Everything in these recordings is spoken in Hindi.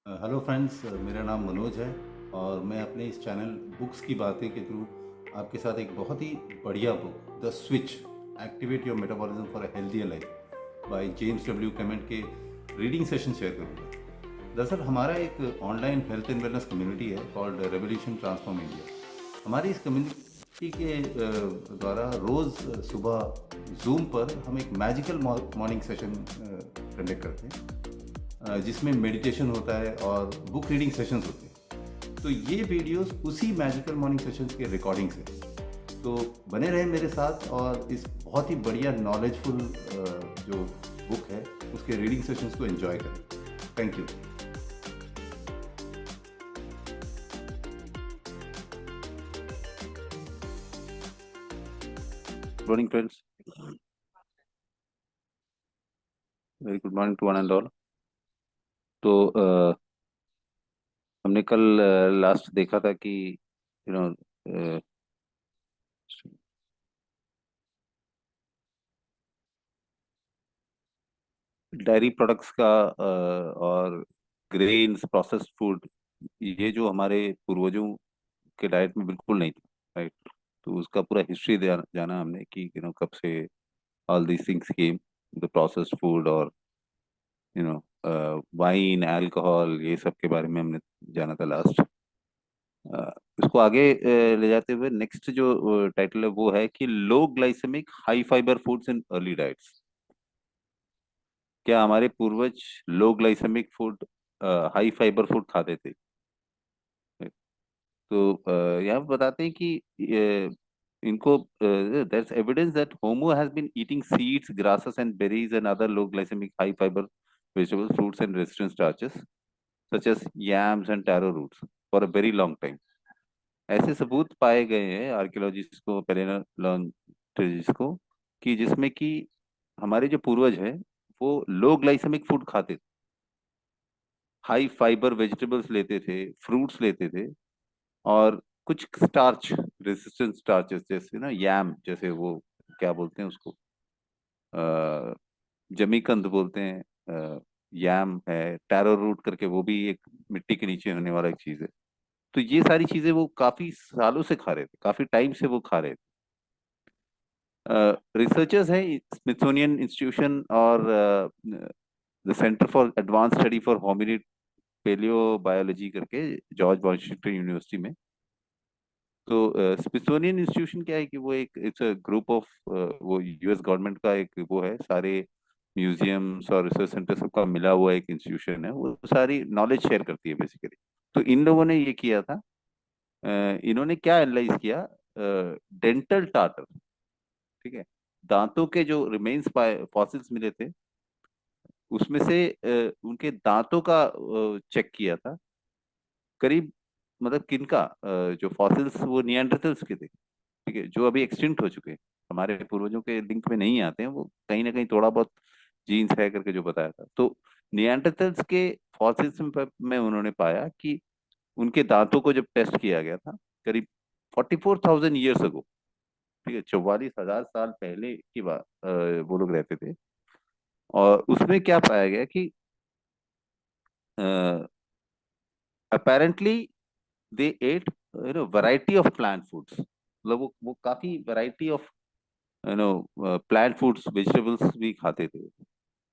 हेलो फ्रेंड्स, मेरा नाम मनोज है और मैं अपने इस चैनल बुक्स की बातें के थ्रू आपके साथ एक बहुत ही बढ़िया book the switch activate your metabolism for a healthier life by James W Clement के रीडिंग सेशन शेयर करूँगा। दरअसल हमारा एक online health and wellness community है कॉल्ड रेवोल्यूशन ट्रांसफॉर्म इंडिया। हमारी इस कम्युनिटी के द्वारा रोज़ सुबह जूम पर हम एक मैजिकल मॉर्निंग सेशन कंडक्ट करते हैं, जिसमें मेडिटेशन होता है और बुक रीडिंग सेशंस होते हैं। तो ये वीडियोस उसी मैजिकल मॉर्निंग सेशंस के रिकॉर्डिंग्स हैं। तो बने रहें मेरे साथ और इस बहुत ही बढ़िया नॉलेजफुल जो बुक है उसके रीडिंग सेशंस को एंजॉय करें। Thank you. Good morning, friends. Very good morning to one and all. तो हमने कल लास्ट देखा था कि यू नो डायरी प्रोडक्ट्स का और ग्रेन्स प्रोसेस्ड फूड, ये जो हमारे पूर्वजों के डाइट में बिल्कुल नहीं था, राइट। तो उसका पूरा हिस्ट्री जाना हमने कि कब से all these things came, the processed food और यू नो वाइन अल्कोहल, ये सब के बारे में हमने जाना था लास्ट। इसको आगे ले जाते हुए नेक्स्ट जो टाइटल है वो है कि low glycaemic high fibre foods in early diets. क्या हमारे पूर्वज low glycaemic food, high fibre food खाते थे? तो यहाँ पे बताते हैं कि इनको there's evidence that Homo has been eating seeds, grasses and berries and other low glycemic high fiber vegetables, fruits and resistant starches such as yams and taro roots for a very long time। ऐसे सबूत पाए गए हैं आर्कियोलॉजिस्ट को, पैलेओन्टोलॉजिस्ट को, कि जिसमें कि हमारे जो पूर्वज हैं वो लो ग्लाइसेमिक फूड खाते थे, हाई फाइबर वेजिटेबल्स लेते थे, फ्रूट्स लेते थे, और कुछ स्टार्च, रेसिस्टेंट स्टार्चेस जैसे ना यैम, जैसे वो क्या बोलते हैं उसको, अ, जमीकंद बोलते हैं, यैम है, टैरो रूट करके, वो भी एक मिट्टी के नीचे होने वाला एक चीज है। तो ये सारी चीजें वो काफी सालों से खा रहे थे, काफी टाइम से वो खा रहे थे। रिसर्चर्स हैं स्मिथसोनियन इंस्टीट्यूशन और the centre for advance study for hominid paleo biology करके, जॉर्ज वॉशिंगटन यूनिवर्सिटी में। तो स्मिथसोनियन इंस्टीट्यूशन क्या है कि वो एक इट्स अ ग्रुप ऑफ, वो यूएस गवर्नमेंट का एक वो है, सारे म्यूजियम्स और रिसर्च सेंटर सबका मिला हुआ एक इंस्टीट्यूशन है, वो सारी नॉलेज शेयर करती है बेसिकली। तो इन लोगों ने ये किया था, इन्होंने क्या एनालाइज किया, डेंटल टार्टर, ठीक है, दांतों के जो रिमेन्स पाए, फॉसिल्स मिले थे, उसमें से उनके दांतों का चेक किया था, करीब, मतलब किनका, जो फॉसिल्स वो निएंडरथल्स के थे, ठीक है, जो अभी एक्सटिंक्ट हो चुके हैं, हमारे पूर्वजों के लिंक में नहीं आते हैं, वो कहीं ना कहीं थोड़ा बहुत जीन्स है करके जो बताया था। तो निएंडरथल्स के फॉसिल्स में उन्होंने पाया कि उनके दांतों को जब टेस्ट किया गया था, करीब 44,000 ईयर्स अगो, ठीक है, 44,000 साल पहले की बात, वो लोग रहते थे। और उसमें क्या पाया गया कि apparently they ate variety of plant foods, मतलब वो काफी variety of plant foods, vegetables भी खाते थे,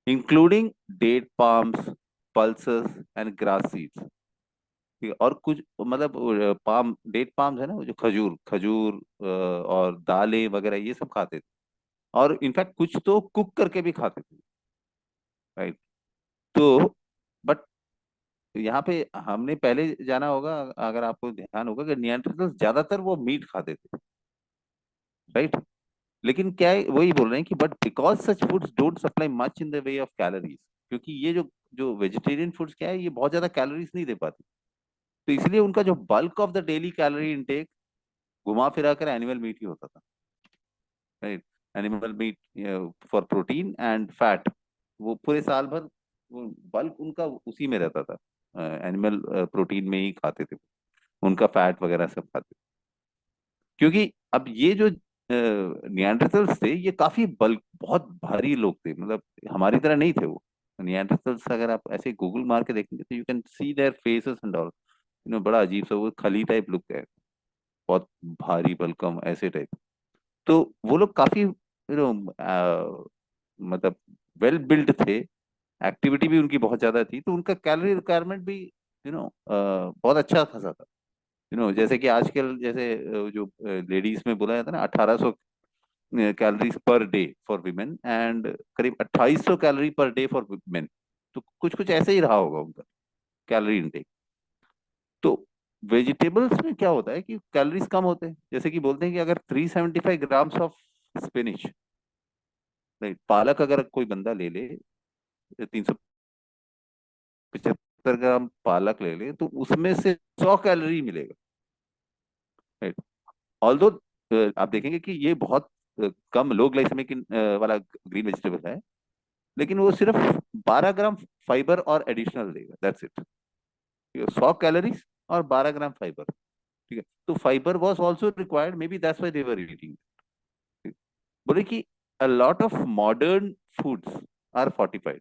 including date palms, pulses and grass seeds. ठीक है, और कुछ मतलब पाम, डेट पाम्स है ना, वो जो खजूर खजूर और दालें वगैरह ये सब खाते थे, और इनफैक्ट कुछ तो कुक करके भी खाते थे, राइट। तो बट यहाँ पे हमने पहले जाना होगा, अगर आपको ध्यान होगा, कि नियंत्रण ज्यादातर वो मीट खाते थे, राइट। लेकिन क्या है, वही बोल रहे हैं कि but because such foods don't supply much in the way of calories, क्योंकि ये जो जो वेजिटेरियन फूड्स क्या है, ये बहुत ज्यादा कैलोरीज नहीं दे पाते, तो इसलिए उनका जो bulk of the daily calorie intake घुमा फिरा कर एनिमल मीट ही होता था, right. Animal meet for protein and fat, वो पूरे साल भर वो बल्क उनका उसी में रहता था, एनिमल प्रोटीन में ही खाते थे, उनका फैट वगैरह सब खाते थे। क्योंकि अब ये जो निएंडरथल्स थे, ये काफी बल्क, बहुत भारी लोग थे, मतलब हमारी तरह नहीं थे वो, नियंडरथल्स अगर आप ऐसे गूगल मार के देखेंगे तो you can see their faces and all, बड़ा अजीब सा वो खली टाइप लुक है, बहुत भारी बलकम ऐसे टाइप। तो वो लोग काफी मतलब वेल बिल्ड थे, एक्टिविटी भी उनकी बहुत ज्यादा थी, तो उनका कैलोरी रिक्वायरमेंट भी बहुत अच्छा खासा था। जैसे कि आजकल जैसे जो लेडीज में बोला जाता है ना 1800 calories per day for women and करीब 2800 calorie per day for main. तो कुछ कुछ ऐसे ही रहा होगा उनका कैलोरी इनटेक। तो वेजिटेबल्स में क्या होता है कि कैलोरीज कम होते हैं, जैसे कि बोलते हैं कि अगर 375 ग्राम्स ऑफ स्पिनिच, नहीं पालक अगर कोई बंदा ले ले, 375 ग्राम पालक ले ले, तो उसमें से 100 कैलोरी मिलेगा, राइट। ऑल्दो आप देखेंगे कि ये बहुत कम लो ग्लाइसेमिक वाला ग्रीन वेजिटेबल है, लेकिन वो सिर्फ 12 ग्राम फाइबर और एडिशनल देगा, दैट्स इट। 100 कैलोरीज और 12 ग्राम फाइबर, ठीक है। तो fibre was also required, maybe that's why they were eating. बोले कि a lot of modern foods are fortified.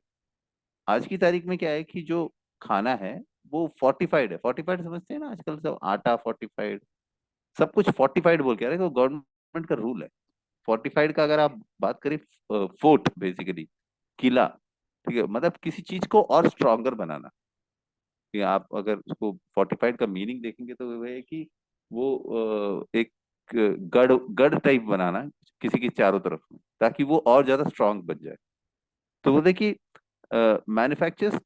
आज की तारीख में क्या है कि जो खाना है वो फोर्टिफाइड है। फोर्टिफाइड समझते हैं ना, आजकल सब आटा फोर्टिफाइड, सब कुछ फोर्टिफाइड बोल के आ रहे हैं, गवर्नमेंट का रूल है। फोर्टिफाइड का अगर आप बात करें, फोर्ट बेसिकली किला, ठीक है, मतलब किसी चीज को और स्ट्रॉन्गर बनाना। कि आप अगर उसको फोर्टिफाइड का मीनिंग देखेंगे तो वो है कि वो एक गढ़ गढ़ टाइप बनाना किसी के चारों तरफ में, ताकि वो और ज्यादा स्ट्रांग बन जाए। तो वो देखिए मैन्युफैक्चरर्स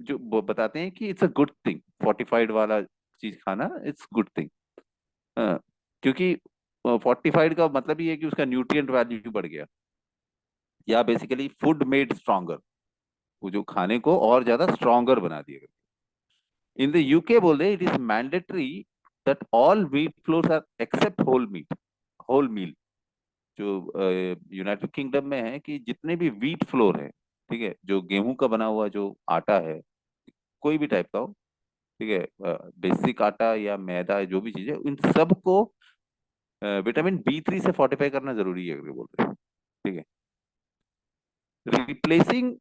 जो वो बताते हैं कि it's a good thing, fortified वाला चीज खाना इट्स गुड थिंग। क्योंकि फोर्टिफाइड का मतलब ये है कि उसका न्यूट्रिएंट वैल्यू बढ़ गया, या बेसिकली फूड मेड स्ट्रॉन्गर, वो जो खाने को और ज्यादा स्ट्रॉन्गर बना दिया। इन द यूके बोल रहे it is mandatory that all wheat flours are except whole meal. जो यूनाइटेड किंगडम में है कि जितने भी व्हीट फ्लोर है, ठीक है, जो गेहूं का बना हुआ जो आटा है, कोई भी टाइप का हो, ठीक है, बेसिक आटा या मैदा, जो भी चीज है, इन सब को विटामिन बी 3 से फोर्टिफाई करना जरूरी है, बोल रहे हैं, ठीक है। Replacing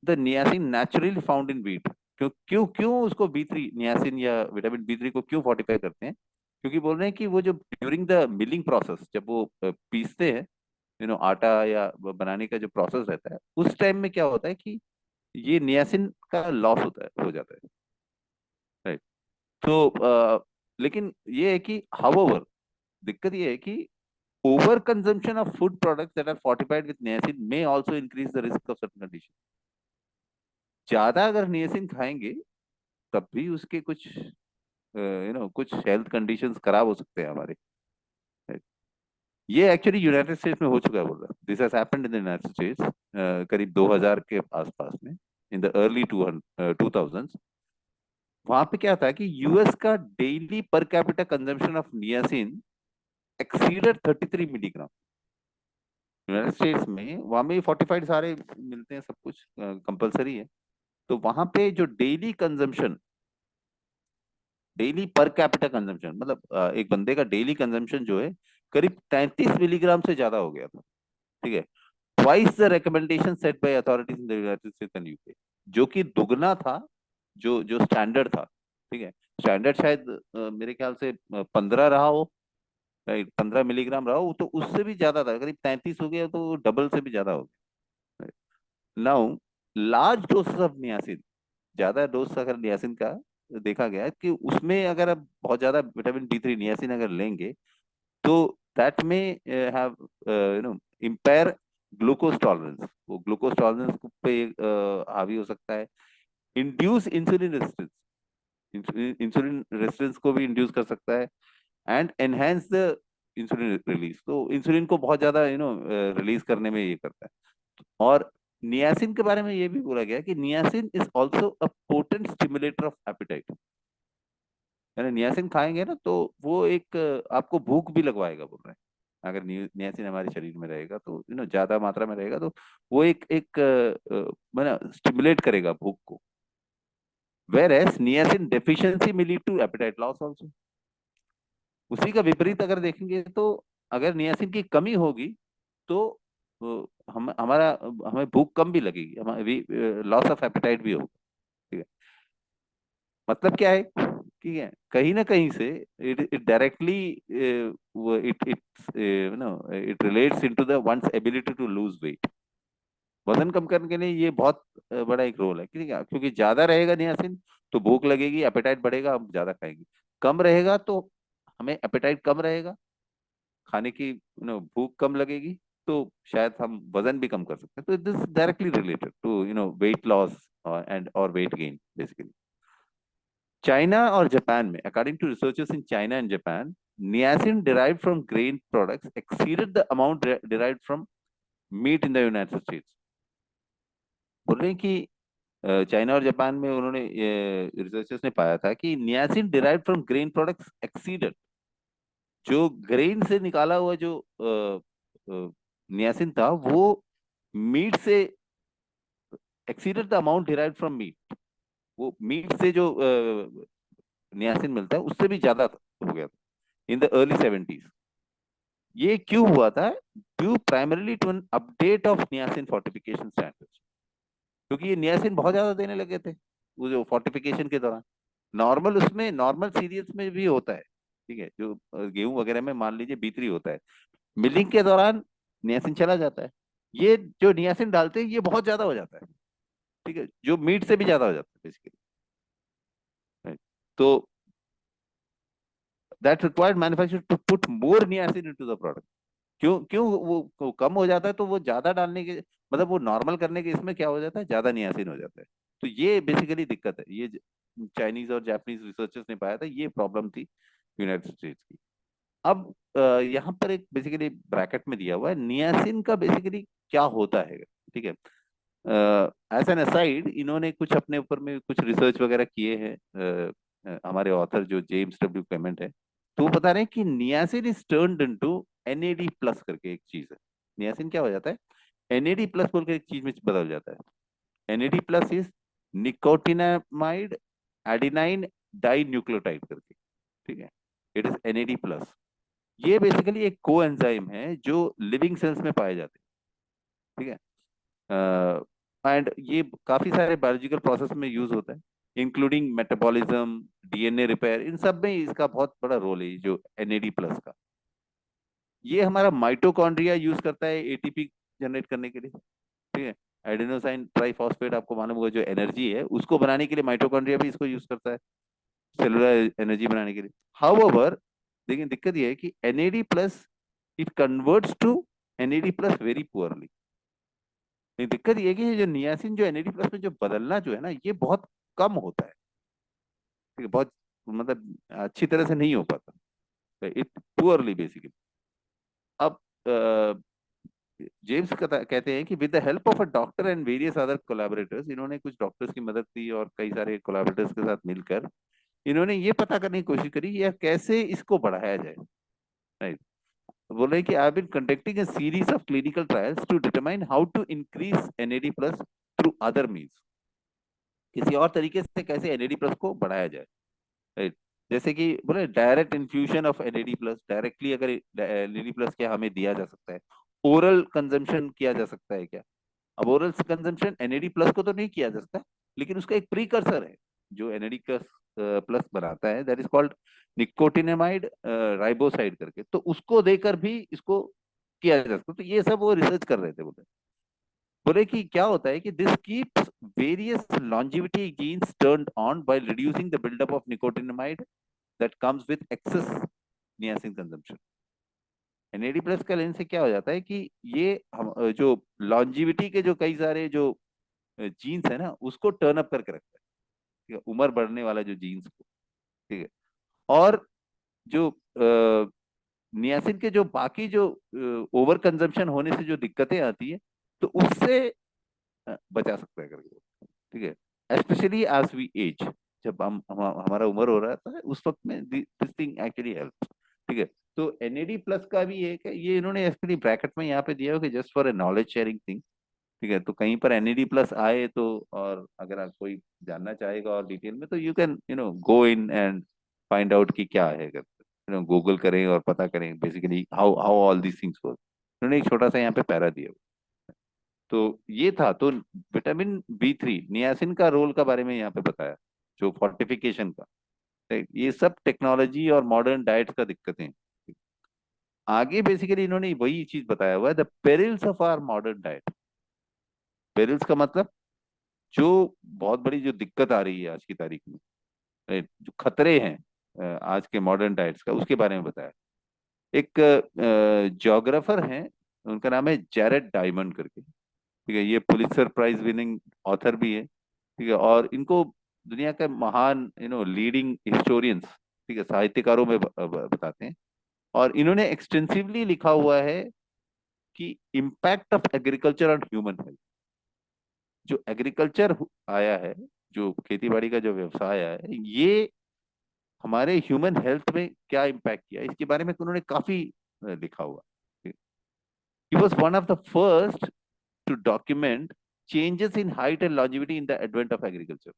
the niacin naturally found in wheat. क्यों क्यों क्यों उसको बी 3, नियासिन या विटामिन बी 3 को क्यों फोर्टिफाई करते हैं? क्योंकि बोल रहे हैं कि वो जो ड्यूरिंग द मिलिंग प्रोसेस, जब वो पीसते हैं, आटा या बनाने का जो प्रोसेस रहता है, उस टाइम में क्या होता है कि ये नियासिन का लॉस होता है, हो जाता है, राइट। तो लेकिन ये है कि हाउएवर, दिक्कत ये है कि over consumption of food products that are fortified with niacin may also increase the risk of certain condition. ज्यादा अगर नियासिन खाएंगे तब भी उसके कुछ कुछ हेल्थ कंडीशंस खराब हो सकते हैं हमारे। ये एक्चुअली यूनाइटेड स्टेट्स में हो चुका है, बोल रहा, this has happened in the United states करीब 2000 के आसपास में, इन द अर्ली 2000s। वहां पे क्या था कि यूएस का daily per capita consumption of niacin exceeded 33 milligram. United states में वहां में फोर्टिफाइड सारे मिलते हैं, सब कुछ कंपलसरी है। तो वहां पे जो डेली पर कैपिटा कंजम्पशन, मतलब एक बंदे का डेली कंजम्पशन जो है करीब 33 मिलीग्राम से ज्यादा हो गया था, ठीक है। Twice the recommendation set by authorities in the United States and UK, जो कि दुगना था जो जो स्टैंडर्ड था, ठीक है। स्टैंडर्ड शायद मेरे ख्याल से 15 रहा हो, राइट, 15 मिलीग्राम रहा हो, तो उससे भी ज्यादा था, करीब 33 हो गया, तो डबल से भी ज्यादा हो गया। Now large doses of niacin, ज्यादा डोज अगर नियासिन का देखा गया है कि उसमें अगर आप बहुत ज्यादा विटामिन बी 3 नियासिन अगर लेंगे, तो दैट में हैव इम्पेयर ग्लूकोज टॉलरेंस, वो ग्लूकोज टॉलरेंस पे हावी हो सकता है। Induce insulin resistance, insulin resistance को भी इंड्यूस कर सकता है। And enhance the insulin release, तो इंसुलिन को बहुत ज्यादा रिलीज करने में ये करता है। और नियासिन के बारे में ये भी बोला गया कि niacin is also a potent stimulator of appetite. यानी नियासिन खाएंगे ना तो वो एक आपको भूख भी लगवाएगा, बोल रहे हैं। अगर नियासिन हमारे शरीर में रहेगा तो ज्यादा मात्रा में रहेगा, तो वो एक एक मतलब स्टिमुलेट करेगा भूख को। वेर एस नियासिन डेफिशिएंसी में lead to appetite loss also. उसी का विपरीत अगर देखेंगे तो अगर नियासिन की कमी होगी तो तो हम हमारा हमें भूख कम भी लगेगी, हमारी लॉस ऑफ एपेटाइट भी होगा। ठीक है, मतलब क्या है, ठीक है, कहीं ना कहीं से it directly it it no it relates into the one's ability to lose weight. वजन कम करने के लिए ये बहुत बड़ा एक रोल है, ठीक है, क्योंकि ज्यादा रहेगा नियासिन तो भूख लगेगी, एपेटाइट बढ़ेगा, हम ज्यादा खाएंगे। कम रहेगा तो हमें एपेटाइट कम रहेगा, खाने की भूख कम लगेगी, तो शायद हम वजन भी कम कर सकते हैं। तो this directly related to weight loss and और वेट गेन बेसिकली। चाइना और जापान में, according to researchers in China and Japan, niacin derived from grain products exceeded the amount derived from meat in the United States। बोल रहे हैं कि चाइना और जापान में उन्होंने रिसर्चर्स ने पाया था कि niacin derived from grain products exceeded, जो ग्रेन से निकाला हुआ जो नियासिन था वो मीट से exceeded the amount derived from meat. वो मीट से जो नियासिन मिलता है उससे भी ज्यादा हो गया था इन द अर्ली 70s। ये क्यों हुआ था? Due primarily to an update of niacin fortification standards, क्योंकि ये नियासिन बहुत ज्यादा देने लगे थे वो जो फोर्टिफिकेशन के दौरान। नॉर्मल उसमें नॉर्मल सीरियल्स में भी होता है, ठीक है, जो गेहूं वगैरह में मान लीजिए B3 होता है, मिलिंग के दौरान नियासिन चला जाता है। ये जो नियासिन डालते हैं ये बहुत ज्यादा हो जाता है, ठीक है, जो मीट से भी ज्यादा हो जाता है बेसिकली। तो that required manufacturer to put more niacin into the product. क्यों क्यों वो कम हो जाता है तो वो ज्यादा डालने के, मतलब वो नॉर्मल करने के इसमें क्या हो जाता है, ज्यादा नियासिन हो जाता है। तो ये बेसिकली दिक्कत है, ये चाइनीज और जापानीज रिसर्चर्स ने पाया था, ये प्रॉब्लम थी यूनाइटेड स्टेट्स की। अब यहाँ पर एक बेसिकली ब्रैकेट में दिया हुआ है नियासिन का बेसिकली क्या होता है, ठीक है। एज एन असाइड इन्होंने कुछ अपने ऊपर में कुछ रिसर्च वगैरह किए हैं, हमारे ऑथर जो जेम्स डब्ल्यू क्लेमेंट है, तो वो बता रहे हैं कि niacin is turned into NAD plus करके एक चीज है। नियासिन क्या हो जाता है, NAD प्लस बोल के एक चीज में बदल जाता है। NAD plus is nicotinamide adenine dinucleotide करके, ठीक है, इट इज NAD प्लस। ये बेसिकली एक को एंजाइम है जो लिविंग सेल्स में पाए जाते हैं, ठीक है, एंड ये काफी सारे बायोलॉजिकल प्रोसेस में यूज होता है, इंक्लूडिंग मेटाबॉलिज्म, DNA रिपेयर, इन सब में इसका बहुत बड़ा रोल है जो NAD प्लस का। ये हमारा माइटोकॉन्ड्रिया यूज करता है ATP जनरेट करने के लिए, ठीक है। एडेनोसाइन ट्राइफॉस्फेट आपको मालूम होगा, जो एनर्जी है उसको बनाने के लिए माइटोकॉन्ड्रिया भी इसको यूज करता है, सेलुलर एनर्जी बनाने के लिए। हाउएवर, लेकिन दिक्कत ये है कि NAD plus it converts to NAD plus very poorly. दिक्कत ये है कि ये जो नियासिन जो NAD प्लस में जो बदलना जो है ना, ये बहुत कम होता है, ठीक है, बहुत मतलब अच्छी तरह से नहीं हो पाता, इट पुअरली बेसिकली। अब जेम्स कहते हैं कि with the help of a doctor and various other collaborators, इन्होंने कुछ डॉक्टर्स की मदद ली और कई सारे कोलैबोरेटर्स के साथ मिलकर इन्होंने ये पता करने की कोशिश करी यार कैसे इसको बढ़ाया जाए, राइट। बोल रहे हैं कि I have been conducting a series of clinical trials to determine how to increase NAD plus through other means, किसी और तरीके से कैसे NAD प्लस को बढ़ाया जाए, राइट। जैसे कि बोले direct infusion of NAD plus, directly अगर NAD प्लस क्या हमें दिया जा सकता है, ओरल कंजम्पशन किया जा सकता है क्या? अब ओरल कंजम्पशन NAD प्लस को तो नहीं किया जा सकता, लेकिन उसका एक प्रीकर्सर है जो NAD प्लस बनाता है, दैट इज कॉल्ड निकोटिनामाइड राइबोसाइड करके, तो उसको देकर भी इसको किया जा सकता है। तो ये सब वो रिसर्च कर रहे थे, बोले बोले कि क्या होता है कि this keeps various longevity genes turned on while reducing the buildup of nicotinamide that comes with excess niacin consumption। NAD plus का लेने से क्या हो जाता है कि ये जो लॉन्जिविटी के जो कई सारे जो जीन्स है ना उसको टर्न अप करके रखता है, ठीक है, उम्र बढ़ने वाला जो जीन्स को, ठीक है। और जो नियासिन के जो बाकी जो ओवर कंजम्पशन होने से जो दिक्कतें आती है तो उससे बचा सकता है करके, ठीक है, स्पेशली एज वी एज, जब हमारा उम्र हो रहा है उस वक्त में दिस थिंग एक्चुअली हेल्प, ठीक है। तो NAD प्लस का भी एक है, ये इन्होंने एक्चुअली ब्रैकेट में यहाँ पे दिया हो कि just for a knowledge sharing thing, ठीक है। तो कहीं पर NAD प्लस आए तो, और अगर आप कोई जानना चाहेगा और डिटेल में, तो you can go in and find out कि क्या है, गूगल करें और पता करें basically how how all these things work. उन्होंने एक छोटा सा यहाँ पे पैरा दिया हुआ। तो ये था। तो विटामिन B3 नियासिन का रोल का बारे में यहाँ पे बताया, जो फोर्टिफिकेशन का। ये सब टेक्नोलॉजी और मॉडर्न डाइट का दिक्कतें हैं। आगे बेसिकली इन्होंने वही चीज बताया हुआ है, the perils of our modern diet. Perils का मतलब जो बहुत बड़ी जो दिक्कत आ रही है आज की तारीख में, राइट, जो खतरे हैं आज के मॉडर्न डाइट्स का, उसके बारे में बताया। एक जोग्राफर हैं, उनका नाम है जैरेड डायमंड करके, ठीक है। ये पुलित्जर प्राइज विनिंग ऑथर भी है, ठीक है। और इनको दुनिया के महान लीडिंग हिस्टोरियंस, ठीक है, साहित्यकारों में बताते हैं। और इन्होंने एक्सटेंसिवली लिखा हुआ है कि impact of agriculture on human health. जो एग्रीकल्चर आया है, जो खेती बाड़ी का जो व्यवसाय आया है, ये हमारे ह्यूमन हेल्थ में क्या इम्पैक्ट किया, इसके बारे में तो उन्होंने काफी लिखा हुआ। He was one of the first to document changes in height and longevity in the advent of agriculture,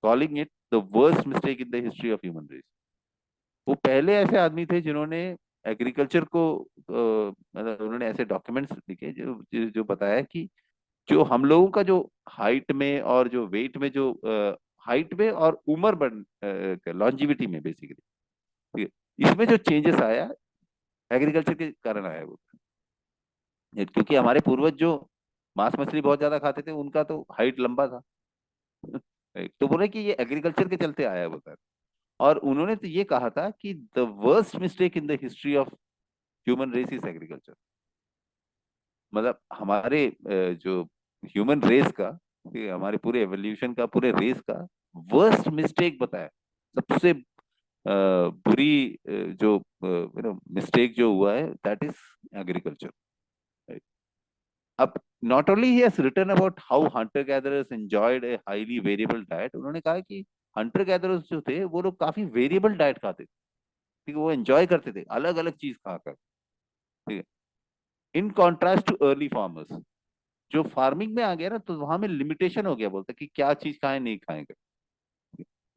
calling it the worst mistake in the history of human race. वो पहले ऐसे आदमी थे जिन्होंने एग्रीकल्चर को मतलब उन्होंने ऐसे डॉक्यूमेंट्स लिखे जो बताया कि जो हम लोगों का जो हाइट में और जो वेट में जो हाइट में और उम्र बढ़ लॉन्जिविटी में बेसिकली, ठीक है, इसमें जो चेंजेस आया एग्रीकल्चर के कारण आया वो। क्योंकि हमारे पूर्वज जो मांस मछली बहुत ज्यादा खाते थे, उनका तो हाइट लंबा था। तो बोले कि ये एग्रीकल्चर के चलते आया होता है। और उन्होंने तो ये कहा था कि the worst mistake in the history of human race is agriculture. मतलब हमारे जो ह्यूमन रेस का, ठीक है, हमारे पूरे एवोल्यूशन का, पूरे रेस का वर्स्ट मिस्टेक बताया। सबसे बुरी जो मिस्टेक जो हुआ है, दैट इज एग्रीकल्चर। अब not only he has written about how hunter gatherers enjoyed a highly variable diet, उन्होंने कहा कि हंटर गैदरर्स जो थे वो लोग काफी वेरिएबल डाइट खाते थे, ठीक है, वो एंजॉय करते थे अलग अलग चीज खाकर, ठीक है। In contrast too early farmers, जो फार्मिंग में आ गया ना, तो वहां में लिमिटेशन हो गया, बोलते कि क्या चीज खाएं नहीं खाएंगे।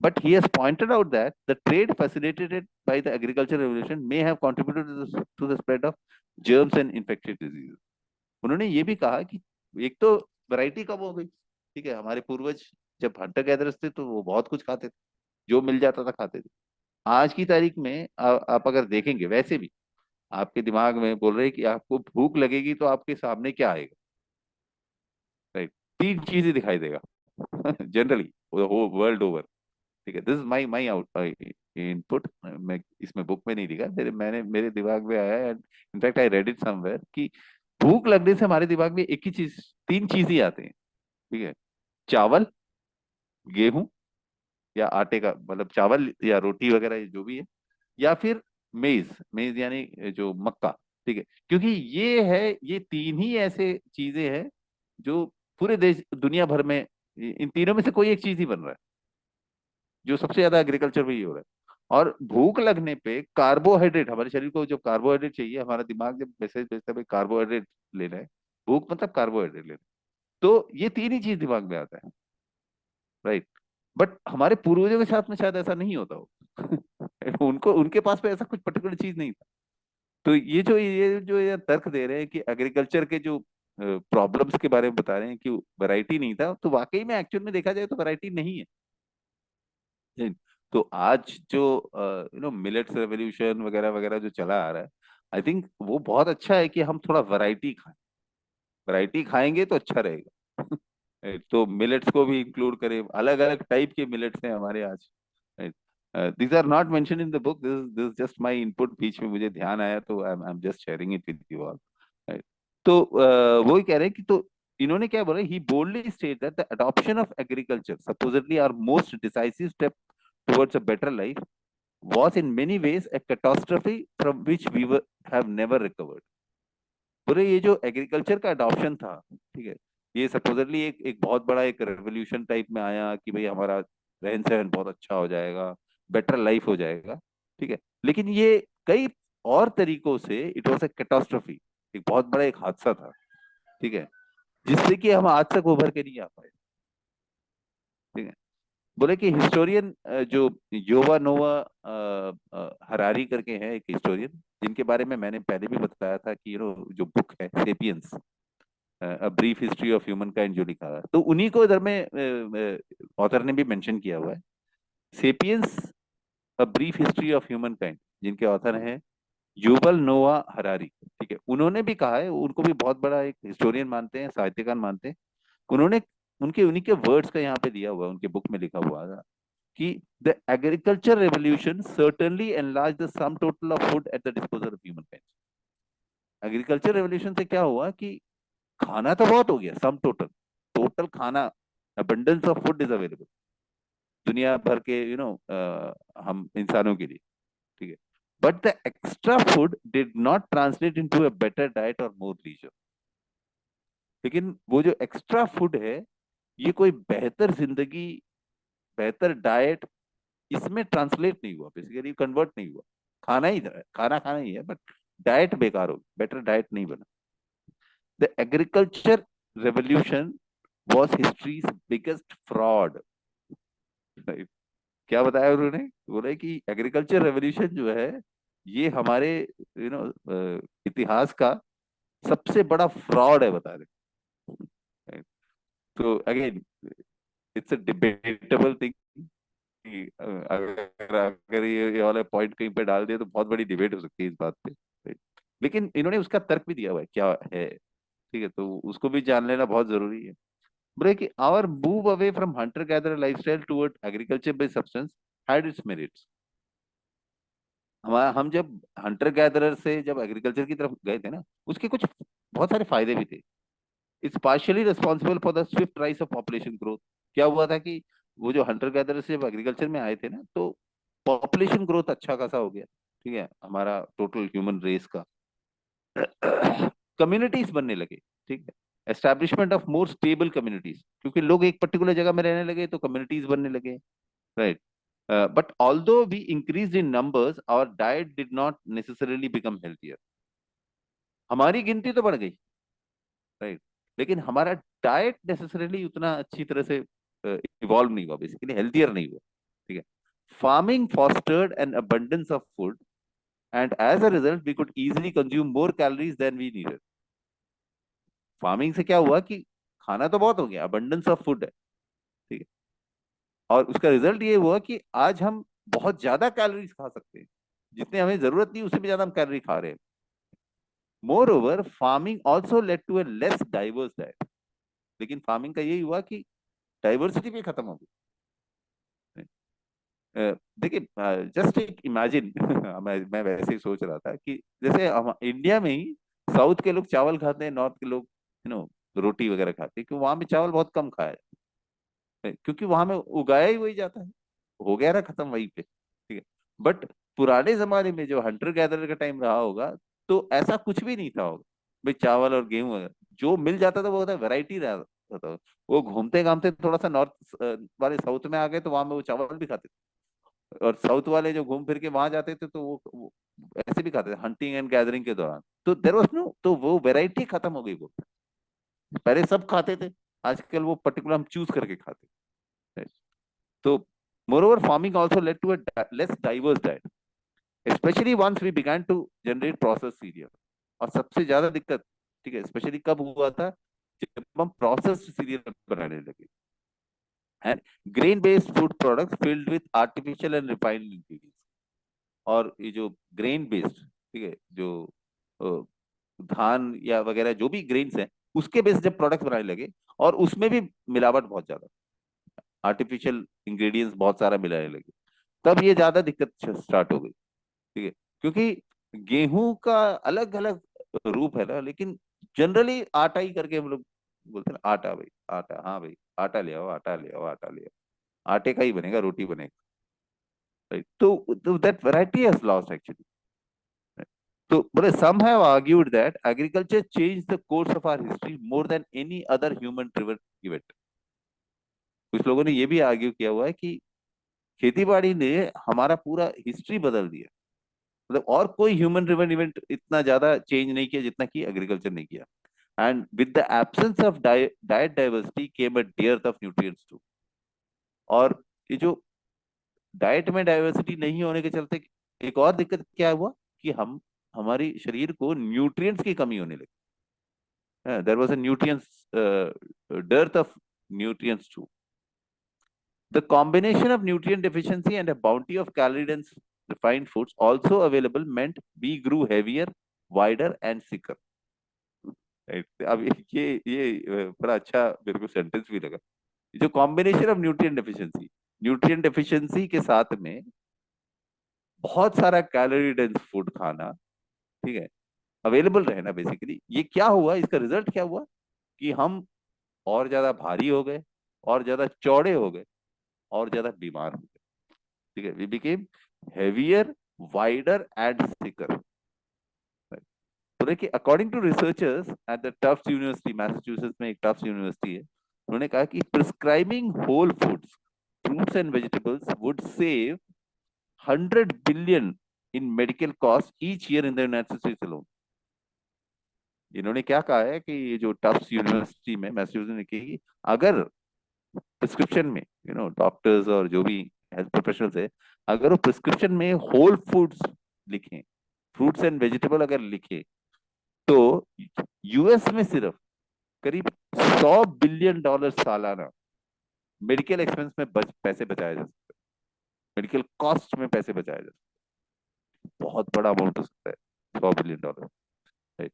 But he has pointed out that the trade facilitated by the agricultural revolution may have contributed to the spread of germs and infectious diseases. उन्होंने ये भी कहा कि एक तो वैरायटी कम हो गई, ठीक है। हमारे पूर्वज जब हंटर गैदरर्स थे तो वो बहुत कुछ खाते थे, जो मिल जाता था खाते थे। आज की तारीख में आप अगर देखेंगे, वैसे भी आपके दिमाग में बोल रहे हैं कि आपको भूख लगेगी तो आपके सामने क्या आएगा, राइट? तीन चीजें दिखाई देगा जनरली वर्ल्ड ओवर, ठीक है। This is my my out input. मैं इसमें बुक में नहीं लिखा, मेरे दिमाग में आया, and in fact I read it somewhere कि भूख लगने से हमारे दिमाग में एक ही चीज, तीन चीज ही आते हैं, ठीक है। चावल, गेहूं या आटे का, मतलब चावल या रोटी वगैरह जो भी है, या फिर मेज, मेज यानी जो मक्का, ठीक है। क्योंकि ये है, ये तीन ही ऐसे चीजें हैं जो पूरे देश दुनिया भर में, इन तीनों में से कोई एक चीज ही बन रहा है, जो सबसे ज्यादा एग्रीकल्चर में ही हो रहा है। और भूख लगने पे कार्बोहाइड्रेट, हमारे शरीर को जो कार्बोहाइड्रेट चाहिए, हमारा दिमाग जब मैसेज भेजता है भाई कार्बोहाइड्रेट लेना है, भूख मतलब कार्बोहाइड्रेट लेना है, तो ये तीन ही चीज दिमाग में आता है, राइट। बट हमारे पूर्वजों के साथ में शायद ऐसा नहीं होता हो उनको, उनके पास में ऐसा कुछ पर्टिकुलर चीज नहीं था। तो ये तर्क दे रहे हैं कि एग्रीकल्चर के जो प्रॉब्लम्स के बारे में बता रहे हैं कि वैरायटी नहीं था, तो वाकई में एक्चुअल में देखा जाए तो वैरायटी नहीं है। नहीं। तो आज जो मिलेट्स रेवोल्यूशन वगैरह वगैरह जो चला आ रहा है, आई थिंक वो बहुत अच्छा है कि हम थोड़ा वैरायटी खाएं। वैरायटी खाएंगे तो अच्छा रहेगा तो मिलेट्स को भी इंक्लूड करें, अलग अलग टाइप के मिलेट्स हैं हमारे आज, these are not mention in the book, this just my input, बीच में मुझे ध्यान आया तो I am just sharing it with you all. तो वो ही कह रहे हैं कि, तो इन्होंने क्या बोला, he boldly state that the adoption of agriculture supposedly are most decisive step towards a better life was in many ways a catastrophe from which have never recovered। पूरे ये जो एग्रीकल्चर का अडॉप्शन था, ठीक है, ये सपोजली एक बहुत बड़ा एक रेवोल्यूशन टाइप में आया कि भाई हमारा रहन सहन बहुत अच्छा हो जाएगा, बेटर लाइफ हो जाएगा, ठीक है। लेकिन ये कई और तरीकों से इट वॉज ए कैटास्ट्रफी, एक बहुत बड़ा एक हादसा था, ठीक है, जिससे कि हम आज तक उभर के नहीं आ पाए, ठीक है। बोले कि हिस्टोरियन जो योवा नोवा हरारी करके हैं एक हिस्टोरियन, जिनके बारे में मैंने पहले भी बताया था कि जो बुक है sapiens, a brief history of human kind जो लिखा है, तो उन्हीं को इधर में ऑथर ने भी मेंशन किया हुआ है। Sapiens a brief history of human kind, जिनके ऑथर हैं युवल नोआ हरारी, ठीक है, उन्होंने भी कहा है, उनको भी बहुत बड़ा एक हिस्टोरियन मानते हैं, साहित्यकार मानते हैं। उन्होंने उनके उन्हीं के वर्ड्स का यहाँ पे दिया हुआ है, उनके बुक में लिखा हुआ है कि the agriculture revolution certainly enlarge the sum total of food at the disposal of human kind. Agriculture revolution से क्या हुआ कि खाना तो बहुत हो गया, सम टोटल, टोटल खाना, abundance of food is available दुनिया भर के हम इंसानों के लिए, ठीक है, but the extra food did not translate into a better diet और मोर लीजर। लेकिन वो जो एक्स्ट्रा फूड है, ये कोई बेहतर जिंदगी, बेहतर डाइट इसमें ट्रांसलेट नहीं हुआ, बेसिकली कन्वर्ट नहीं हुआ। खाना ही था, खाना खाना ही है, बट डाइट बेकार हो गई, बेटर डाइट नहीं बना। The agriculture revolution was histories biggest fraud. क्या बताया उन्होंने, बोले कि एग्रीकल्चर रेवोल्यूशन जो है, ये हमारे यू नो इतिहास का सबसे बड़ा फ्रॉड है, बता रहे। तो again it's a debatable thing कि अगर अगर ये वाला पॉइंट कहीं पे डाल दिया तो बहुत बड़ी डिबेट हो सकती है इस बात पे, right? लेकिन इन्होंने उसका तर्क भी दिया हुआ है क्या है, ठीक है, तो उसको भी जान लेना बहुत जरूरी है। बोले कि our move away from hunter gather lifestyle toward agriculture based substance had its merits. हमारा हम जब हंटर गैदरर से जब एग्रीकल्चर की तरफ गए थे ना, उसके कुछ बहुत सारे फायदे भी थे। It's partially responsible for the Swift rise of population growth. क्या हुआ था कि वो जो हंटर गैदरर से जब एग्रीकल्चर में आए थे ना, तो पॉपुलेशन ग्रोथ अच्छा खासा हो गया, ठीक है, हमारा टोटल ह्यूमन रेस का। कम्युनिटीज बनने लगे, ठीक है, establishment of more stable communities, क्योंकि लोग एक पर्टिकुलर जगह में रहने लगे तो कम्युनिटीज बनने लगे, right. But although we increase in numbers our diet did not necessarily become healthier. हमारी गिनती तो बढ़ गई, राइट, लेकिन हमारा डाइट नेसेसरली उतना अच्छी तरह से इवॉल्व नहीं हुआ, बेसिकली हेल्थियर नहीं हुआ, ठीक है। Farming fostered an abundance of food and as a result we could easily consume more calories than we needed. Farming से क्या हुआ कि खाना तो बहुत हो गया, abundance ऑफ फूड है, ठीक है, और उसका रिजल्ट ये हुआ कि आज हम बहुत ज्यादा कैलोरीज खा सकते हैं, जितने हमें जरूरत नहीं उससे भी ज्यादा हम कैलोरी खा रहे हैं। Moreover farming also led to a less diverse diet. लेकिन फार्मिंग का यही हुआ कि डाइवर्सिटी भी खत्म हो गई। देखिए, जस्ट एक इमेजिन मैं वैसे ही सोच रहा था कि जैसे हम इंडिया में ही साउथ के लोग चावल खाते हैं, नॉर्थ के लोग रोटी वगैरह खाते हैं, क्योंकि वहां पे चावल बहुत कम खाया जाता है, क्योंकि वहां में उगाया ही वही जाता है, हो गया ना खत्म वहीं पे, ठीक है। बट पुराने जमाने में जो हंटर गैदरर का टाइम रहा होगा, तो ऐसा कुछ भी नहीं था होगा, भाई चावल और गेहूं वगैरह जो मिल जाता था वो होता वैरायटी रहता था। वो घूमते घामते थोड़ा सा नॉर्थ वाले साउथ में आ गए तो वहां में वो चावल भी खाते थे, और साउथ वाले जो घूम फिर के वहां जाते थे तो वो ऐसे भी खाते थे हंटिंग एंड गैदरिंग के दौरान। तो देर वॉज नो, तो वो वैरायटी खत्म हो गई। वो पहले सब खाते थे, आजकल वो पर्टिकुलर हम चूज करके खाते हैं। तो moreover farming also led to a less diverse diet, especially once we began to generate processed cereal। और सबसे ज्यादा दिक्कत, ठीक है, स्पेशली कब हुआ था, जब हम प्रोसेस्ड सीरियल बनाने लगे and grain based food products filled with artificial and refined ingredients. और ये जो ग्रेन बेस्ड, ठीक है, जो अ, धान या वगैरह जो भी ग्रेन्स हैं, उसके बेस्ड जब प्रोडक्ट्स बनाने लगे, और उसमें भी मिलावट बहुत ज्यादा, आर्टिफिशियल इंग्रेडिएंट्स बहुत सारा मिलाने लगे, तब ये ज्यादा दिक्कत स्टार्ट हो गई, ठीक है। क्योंकि गेहूं का अलग अलग रूप है ना, लेकिन जनरली आटा ही करके हम लोग बोलते हैं ना, आटा भाई आटा, हाँ भाई आटा ले आओ, आटा ले आओ, आटा ले आओ, आटे का ही बनेगा, रोटी बनेगा, right? तो that variety has lost actually. तो बोले some have argued that agriculture changed the course of our history more than any other human driven event। कुछ लोगों ने ये भी आर्ग्यू किया हुआ है कि खेती बाड़ी ने हमारा पूरा हिस्ट्री बदल दिया, मतलब और कोई ह्यूमन ड्रिवन इवेंट इतना ज्यादा चेंज नहीं किया जितना कि एग्रीकल्चर ने किया। And with the absence of diet diversity came a dearth of nutrients too. और ये जो डाइट में डाइवर्सिटी नहीं होने के चलते एक और दिक्कत क्या हुआ कि हम हमारी शरीर को न्यूट्रिएंट्स की कमी होने लगी। There was a nutrients dearth of nutrients too. The combination of nutrient deficiency and a bounty of calorie-dense refined foods also available meant we grew heavier, wider, and sicker. Right? अब ये बड़ा अच्छा मेरे को सेंटेंस भी लगा. जो कॉम्बिनेशन ऑफ न्यूट्रिएंट डेफिशिएंसी के साथ में बहुत सारा कैलोरी डेंस फूड खाना, ठीक है, अवेलेबल रहना, बेसिकली ये क्या हुआ, इसका रिजल्ट क्या हुआ कि हम और ज्यादा भारी हो गए, और ज्यादा चौड़े हो गए, और ज्यादा बीमार हो गए. ठीक है, we became heavier, wider and thicker. तो देखिए, according to researchers at the Tuft university, Massachusetts में एक टफ्ट यूनिवर्सिटी है, उन्होंने कहा कि prescribing whole foods, fruits and vegetables would save 100 billion in medical cost each year in the United States alone. इन्होंने क्या कहा है कि ये जो टफ्ट यूनिवर्सिटी में मैसाचुसेट्स ने कही कि अगर प्रिस्क्रिप्शन में, डॉक्टर्स और जो भी हेल्थ प्रोफेशनल्स है, अगर वो प्रिस्क्रिप्शन में होल फूड्स लिखें, फ्रूट्स एंड वेजिटेबल अगर लिखे, तो यूएस में सिर्फ करीब $100 बिलियन सालाना मेडिकल एक्सपेंस में पैसे बचाए जा सकते हैं, मेडिकल कॉस्ट में पैसे बचाए जा सकते हैं. बहुत बड़ा अमाउंट हो सकता है $100 billion, right.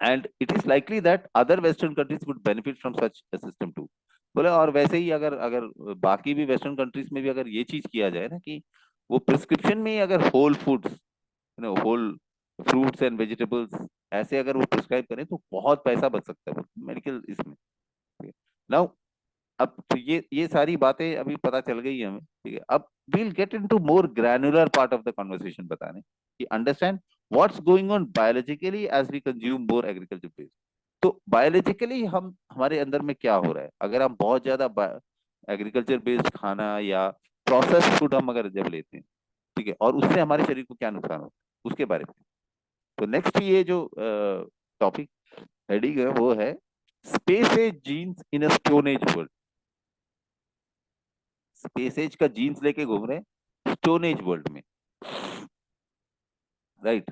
And it is likely that other western countries would benefit from such a system too. बोले, और वैसे ही अगर अगर बाकी भी वेस्टर्न कंट्रीज में भी अगर ये चीज किया जाए ना, कि वो प्रिस्क्रिप्शन में ही अगर whole foods, whole fruits and vegetables ऐसे अगर वो प्रिस्क्राइब करें, तो बहुत पैसा बच सकता है मेडिकल इसमें. नाउ, अब तो ये सारी बातें अभी पता चल गई है हमें, ठीक है. अब we'll get into more granular part of the conversation, बताने कि understand what's going on biologically as we consume more agriculture based. तो बायोलॉजिकली हम हमारे अंदर में क्या हो रहा है अगर हम बहुत ज्यादा एग्रीकल्चर बेस्ड खाना या प्रोसेस फूड हम अगर जब लेते हैं, ठीक है, और उससे हमारे शरीर को क्या नुकसान होता है उसके बारे में. तो नेक्स्ट ये जो टॉपिक हेडिंग है वो है space age genes in a stone age world. Space age का जीन्स लेके घूम रहे हैं स्टोन एज वर्ल्ड में, राइट.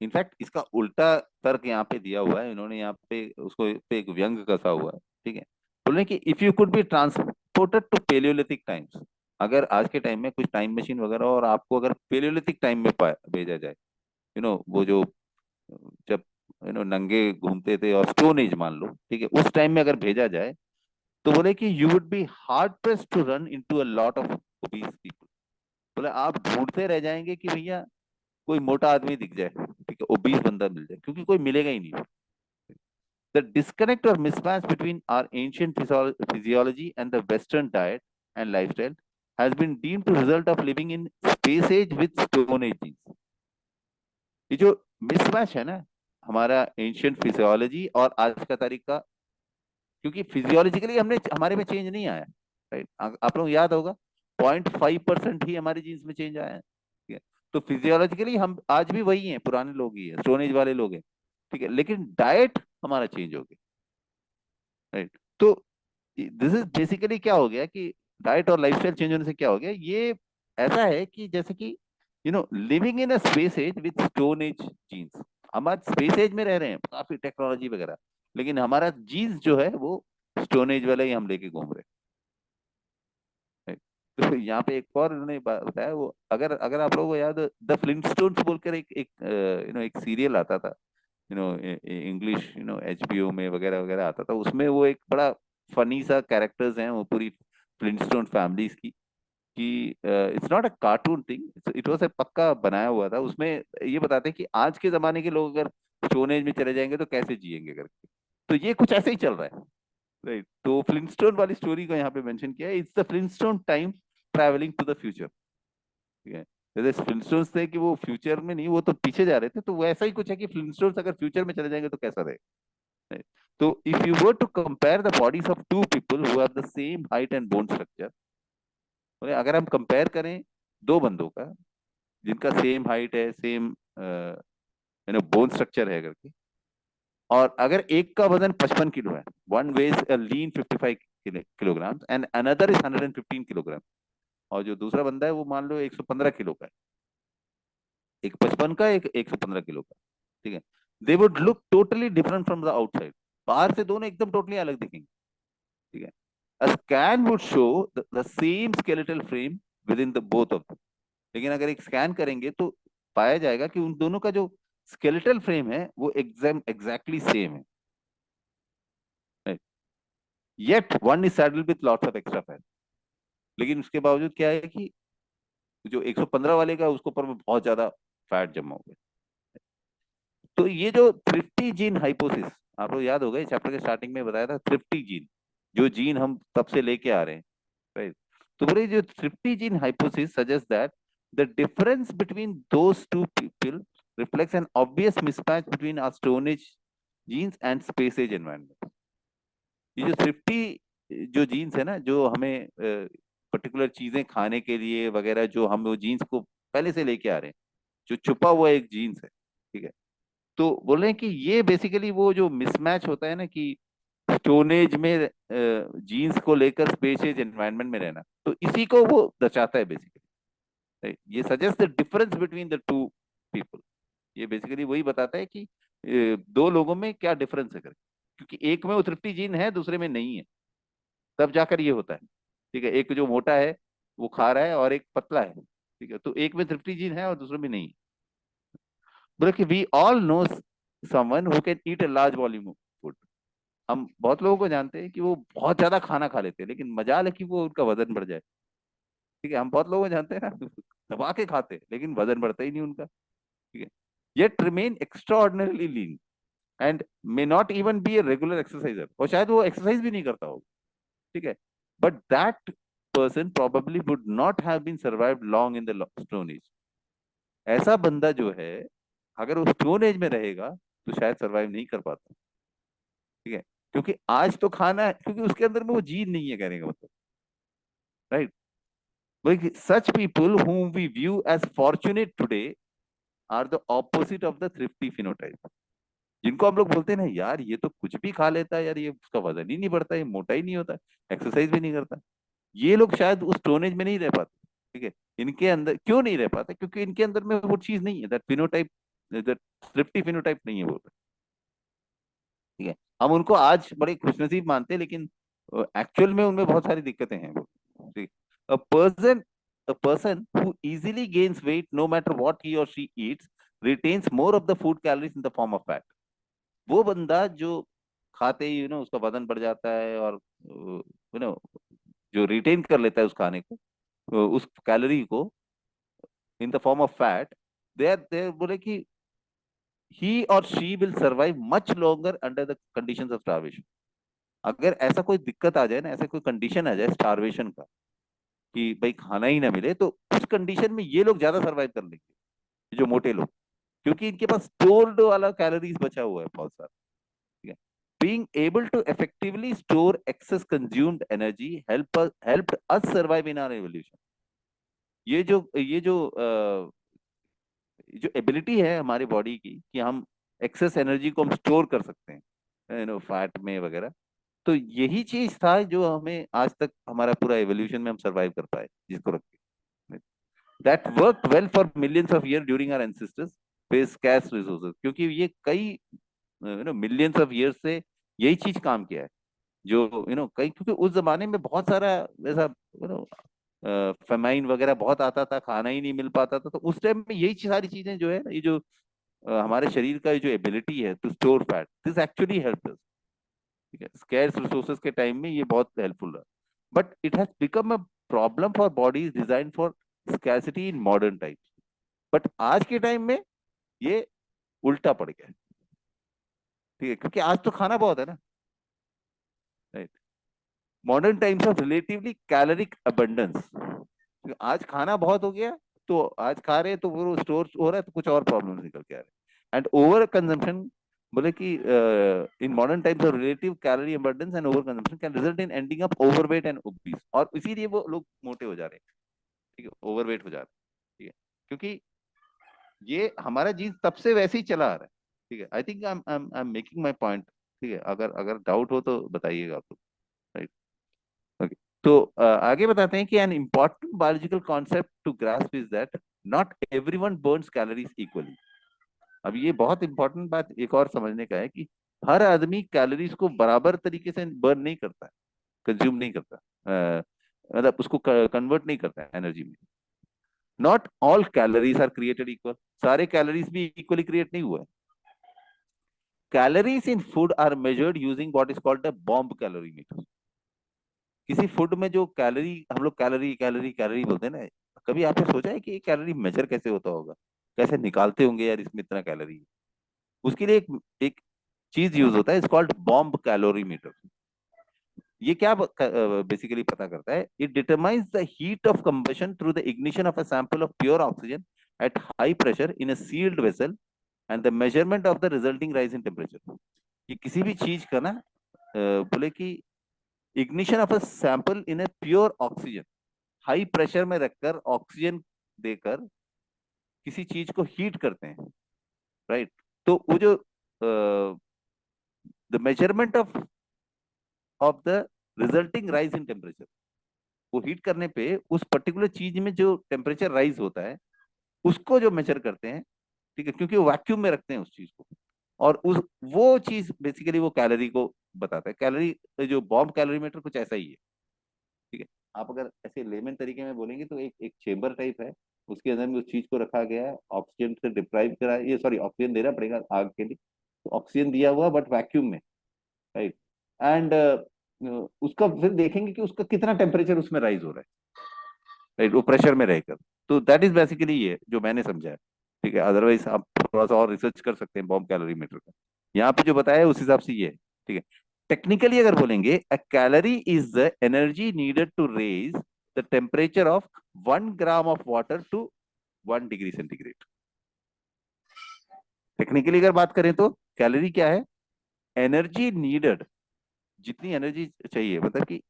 इनफैक्ट इसका उल्टा तर्क यहाँ पे दिया हुआ है इन्होंने, यहाँ पे उसको पे एक व्यंग कसा हुआ है, ठीक है. बोल रहे हैं कि if you could be transported to paleolithic times, अगर आज के टाइम में कुछ टाइम मशीन वगैरह और आपको अगर पेलियोलिथिक टाइम में भेजा जाए, वो जो जब नंगे घूमते थे और स्टोन एज मान लो, ठीक है, उस टाइम में अगर भेजा जाए, तो बोले कि you would be hard pressed to run into a lot of obese people. बोले आप ढूंढते रह जाएंगे कि भैया कोई मोटा आदमी दिख जाए, ठीक है, ओबीस बंदा मिल जाए, क्योंकि कोई मिलेगा ही नहीं. द डिस्कनेक्ट और mismatch between our ancient physiology and the western diet and lifestyle has been deemed to result of living in space age with stone age genes. ये जो मिसमैच है ना हमारा एंशिएंट फिजियोलॉजी और आज का तारीख का, क्योंकि फिजियोलॉजिकली हमने हमारे में चेंज नहीं आया, राइट. आप लोग याद होगा 0.5% ही हमारे जीन्स में चेंज आया है, ठीक है. तो फिजियोलॉजिकली हम आज भी वही हैं, पुराने लोग ही हैं, स्टोन एज वाले लोग हैं, ठीक है, लेकिन डाइट हमारा चेंज हो गया, राइट. तो दिस इज बेसिकली क्या हो गया कि डाइट और लाइफस्टाइल चेंज होने से क्या हो गया, ये ऐसा है कि जैसे कि living in a space age with stone age genes. हम आज स्पेस एज में रह रहे हैं, काफी टेक्नोलॉजी वगैरह, लेकिन हमारा जीन्स जो है वो स्टोन एज वाला ही हम लेके घूम रहे हैं. तो यहाँ पे एक और उन्होंने बताया, वो अगर अगर आप लोगों को याद, द फ्लिंटस्टोन्स बोलकर एक एक एक सीरियल आता था, इंग्लिश, एचबीओ में वगैरह वगैरह आता था, उसमें वो एक बड़ा फनी सा कैरेक्टर्स हैं वो पूरी फ्लिंटस्टोन फैमिलीज की, कि it's not a cartoon thing, it was पक्का बनाया हुआ था. उसमें ये बताते हैं कि आज के जमाने के लोग अगर स्टोन एज में चले जाएंगे तो कैसे जिएंगे करके. तो ये कुछ ऐसे ही चल रहा है, राइट. तो फ्लिंटस्टोन वाली स्टोरी को यहाँ पे मेंशन किया है, it's the Flintstone time travelling to the future, ठीक है. जैसे फ्लिंटस्टोन्स थे कि वो फ्यूचर में नहीं, वो तो पीछे जा रहे थे, तो वैसा ही कुछ है कि फ्लिंटस्टोन्स अगर फ्यूचर में चले जाएंगे तो कैसा रहेगा. तो if you were to compare the bodies of two people who have the same height and bone structure, अगर हम कंपेयर करें दो बंदों का जिनका सेम हाइट है, सेम बोन स्ट्रक्चर है करके, और अगर एक का वजन 55 किलो है, one weighs a lean 55 kilogram and another is 115 kilogram, और जो दूसरा बंदा है वो मान लो 115 किलो का है, एक 55 का, एक 115 किलो का, ठीक है. They would look totally different from the outside. बाहर से दोनों एकदम टोटली अलग दिखेंगे, ठीक है। A scan would show the same skeletal frame within the both of them, लेकिन अगर एक स्कैन करेंगे तो पाया जाएगा कि उन दोनों का जो स्केलेटल फ्रेम है वो एग्जैक्टली सेम है, right? Yet one is saddled with lots of extra fat, लेकिन उसके बावजूद क्या है कि जो 115 वाले का उसके ऊपर में बहुत ज्यादा फैट जमा हो गया। तो ये जो थ्रिफ्टी जीन हाइपोसिस, आपको याद होगा चैप्टर के स्टार्टिंग में बताया था, थ्रिफ्टी जीन, जो जीन हम तब से लेके आ रहे हैं, राइट। तो बोले जो thrifty gene hypothesis suggest that the difference between those two people reflects an obvious mismatch between our stone age genes and space age environment. ये जो थ्रिफ्टी जो जीन्स है ना, जो हमें पर्टिकुलर चीजें खाने के लिए वगैरह, जो हम वो जीन्स को पहले से लेके आ रहे हैं, जो छुपा हुआ एक जीन्स है, ठीक है। तो बोल रहे हैं कि ये बेसिकली वो जो मिसमैच होता है ना, कि स्टोनेज में जीन्स को लेकर स्पेसिस एनवायरनमेंट में रहना, तो इसी को वो दर्शाता है बेसिकली। ये suggest the difference between the two people. ये बेसिकली वही बताता है कि दो लोगों में क्या डिफरेंस है करके, क्योंकि एक में वो तृप्ति जीन है, दूसरे में नहीं है, तब जाकर ये होता है, ठीक है। एक जो मोटा है वो खा रहा है और एक पतला है, ठीक है, तो एक में तृप्ति जीन है और दूसरे में नहीं है। बोले कि we all know someone who can eat a large volume of food. हम बहुत लोगों को जानते हैं कि वो बहुत ज्यादा खाना खा लेते हैं, लेकिन मजाल है कि वो उनका वजन बढ़ जाए, ठीक है। हम बहुत लोगों को जानते हैं ना, दबा के खाते हैं लेकिन वजन बढ़ता ही नहीं उनका, ठीक है। Yet remain extraordinarily lean and may not even be a regular exerciser, और शायद वो एक्सरसाइज भी नहीं करता होगा, ठीक है। But that person probably would not have been survived long in the stone age. ऐसा बंदा जो है अगर वो स्टोन एज में रहेगा तो शायद सर्वाइव नहीं कर पाता, ठीक है। क्योंकि आज तो खाना है, क्योंकि उसके अंदर में वो जीन नहीं है, कहने का मतलब, right. Such people whom we view as fortunate today are the opposite of the thrifty phenotype। जिनको हम लोग बोलते हैं ना, यार ये तो कुछ भी खा लेता है यार, ये उसका वजन ही नहीं बढ़ता, ये मोटा ही नहीं होता, एक्सरसाइज भी नहीं करता, ये लोग शायद उस स्टोनेज में नहीं रह पाते, ठीक है। इनके अंदर क्यों नहीं रह पाते? क्योंकि इनके अंदर में वो चीज नहीं है, that phenotype, that thrifty phenotype नहीं है वो, ठीक है। हम उनको आज बड़े खुशनसीब मानते हैं, लेकिन एक्चुअल में उनमें बहुत सारी दिक्कतें हैं वो, ठीक। A person a person who easily gains weight no matter what he or she eats retains more of the food calories in the form of fat। वो बंदा जो खाते ही उसका वजन बढ़ जाता है, और जो रिटेन कर लेता है उस खाने को, उस कैलोरी को in the form of fat, they बोले कि he or she will survive much longer under the conditions of starvation। अगर ऐसा कोई दिक्कत आ जाए ना, ऐसा कोई कंडीशन आ जाए स्टारवेशन का, कि भाई खाना ही ना मिले, तो उस कंडीशन में ये लोग ज्यादा सर्वाइव कर लेंगे, जो मोटे लोग, क्योंकि इनके पास स्टोर्ड वाला कैलोरीज बचा हुआ है बहुत सारा, ठीक है। Being able to effectively store excess consumed energy helped us survive in our evolution। ये जो एबिलिटी है हमारी बॉडी की, कि हम एक्सेस एनर्जी को हम स्टोर कर सकते हैं फैट में वगैरह, तो यही चीज था जो हमें आज तक हमारा पूरा एवोल्यूशन में हम सरवाइव कर पाए, जिसको रख के that work well for millions of year during our ancestors face scarce resources. क्योंकि ये कई मिलियंस ऑफ ईयर से यही चीज काम किया है, जो कई, क्योंकि उस जमाने में बहुत सारा ऐसा फेमाइन वगैरह बहुत आता था, खाना ही नहीं मिल पाता था, तो उस टाइम में यही सारी चीजें जो है ना, ये जो हमारे शरीर का जो एबिलिटी है to store fat, this actually help us, ठीक है। स्कैर्स रिसोर्सेज के टाइम में ये बहुत हेल्पफुल रहा, but it has become a problem for bodies design for scarcity in modern times. But आज के टाइम में ये उल्टा पड़ गया है, ठीक है, क्योंकि आज तो खाना बहुत है ना, right. Modern times of relatively caloric abundance, आज खाना बहुत हो गया, तो आज खा रहे हैं तो वो स्टोर हो रहा है, तो कुछ और प्रॉब्लम निकल के आ रहे हैं। एंड ओवर कंजम्पशन, बोले कि in modern times of relative calorie abundance and over consumption can result in ending up overweight and obese, और इसीलिए वो लोग मोटे हो जा रहे हैं, ठीक है, ओवरवेट हो जा रहे हैं, ठीक है। क्योंकि ये हमारा जीन तब से वैसे ही चला आ रहा है, ठीक है। I think I am making my point, ठीक है। अगर अगर डाउट हो तो बताइएगा आप, राइट। ओके, तो आगे बताते हैं कि an important biological concept to grasp is that not everyone burns calories equally. अब ये बहुत इंपॉर्टेंट बात एक और समझने का है कि हर आदमी कैलोरीज को बराबर तरीके से बर्न नहीं करता है, कंज्यूम नहीं करता, मतलब उसको कन्वर्ट नहीं करता है एनर्जी में। Not all calories are created equal, सारे कैलोरीज भी इक्वली क्रिएट नहीं हुए। Calories in food are measured using what is called a bomb calorimeter. किसी फूड में जो कैलोरी, हम लोग कैलोरी कैलोरी कैलोरी बोलते हैं ना, कभी आपने सोचा है कि ये कैलोरी मेजर कैसे होता होगा, कैसे निकालते होंगे यार इसमें इतना कैलोरी है? उसके लिए एक चीज यूज होता है, इट्स कॉल्ड बॉम्ब कैलोरीमीटर। ये क्या बेसिकली पता करता है? It determines the heat of combustion through the ignition of a sample of pure oxygen at high pressure in a sealed vessel and the measurement of the resulting rise in temperature. ये किसी भी चीज का ना, बोले कि ignition of a sample in a pure oxygen, high pressure में रखकर ऑक्सीजन देकर किसी चीज को हीट करते हैं, राइट? तो वो जो the measurement of the resulting rise in temperature, वो हीट करने पे उस पर्टिकुलर चीज में जो टेम्परेचर राइज होता है उसको जो मेजर करते हैं, ठीक है, क्योंकि वो वैक्यूम में रखते हैं उस चीज को, और उस वो चीज बेसिकली वो कैलोरी को बताता है। कैलोरी जो बॉम्ब कैलोरीमीटर कुछ ऐसा ही है, ठीक है। आप अगर ऐसे लेमन तरीके में बोलेंगे तो एक एक चेम्बर टाइप है, उसके अंदर में उस चीज को रखा गया है, ऑक्सीजन से डिप्राइव करा, ये सॉरी ऑक्सीजन देना पड़ेगा आग के लिए, तो ऑक्सीजन दिया हुआ बट वैक्यूम में, राइट। एंड उसका फिर देखेंगे कि उसका कितना टेम्परेचर उसमें राइज हो रहा है, राइट, वो प्रेशर में रहकर। तो दैट इज बेसिकली ये जो मैंने समझा है, ठीक है। अदरवाइज आप थोड़ा सा और रिसर्च कर सकते हैं बॉम्ब कैलोरीमीटर का। यहाँ पे जो बताया है उस हिसाब से ये है, ठीक है। टेक्निकली अगर बोलेंगे, a calorie is the energy needed to raise the temperature of 1 gram of water to 1 degree centigrade. Technically अगर बात करें तो कैलोरी क्या है? एनर्जी नीडेड, जितनी एनर्जी चाहिए, मतलब कि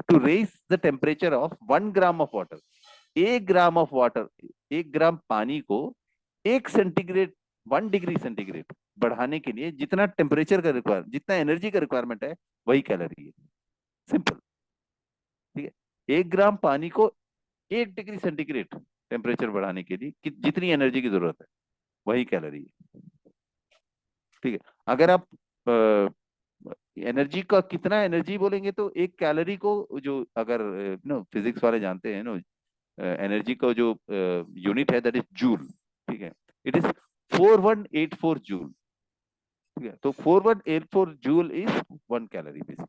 to raise the temperature of 1 gram of water, 1 gram of water, 1 gram पानी को 1 सेंटीग्रेड, 1 डिग्री सेंटीग्रेड बढ़ाने के लिए जितना टेम्परेचर का रिक्वायर, जितना एनर्जी का रिक्वायरमेंट है, वही कैलोरी है। सिंपल, ठीक है। 1 ग्राम पानी को 1 डिग्री सेंटीग्रेड टेम्परेचर बढ़ाने के लिए जितनी एनर्जी की जरूरत है, वही कैलोरी है, ठीक है। अगर आप एनर्जी का कितना एनर्जी बोलेंगे तो एक कैलोरी को जो, अगर नो फिजिक्स वाले जानते हैं नो, एनर्जी का जो यूनिट है दैट इज जूल, ठीक है। इट इज 4184 जूल, ठीक है। तो 4184 जूल इज 1 कैलोरी बेसिक।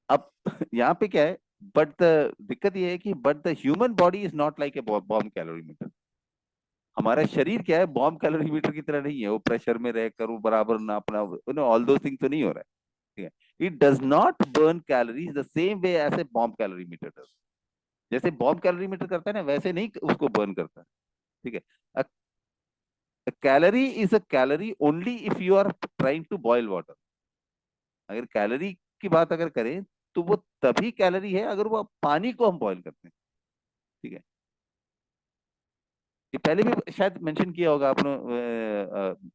अब यहाँ पे क्या है, बट द दिक्कत ये है कि but the human body is not like a bomb calorimeter. हमारा शरीर क्या है, बॉम्ब कैलोरीमीटर की तरह नहीं है, वो प्रेशर में रहकर वो बराबर नापना, ऑल दो थिंग तो नहीं हो रहा है, ठीक है। It does not burn calories the same way as a bomb calorimeter does. जैसे बॉम्ब कैलोरीमीटर करता है ना, वैसे नहीं उसको बर्न करता है, ठीक है। Calorie is a calorie only if you are trying to boil water. अगर कैलोरी की बात अगर करें तो वो तभी कैलोरी है अगर वो पानी को हम बॉयल करते हैं, ठीक है। ये पहले भी शायद मेंशन किया होगा आपने,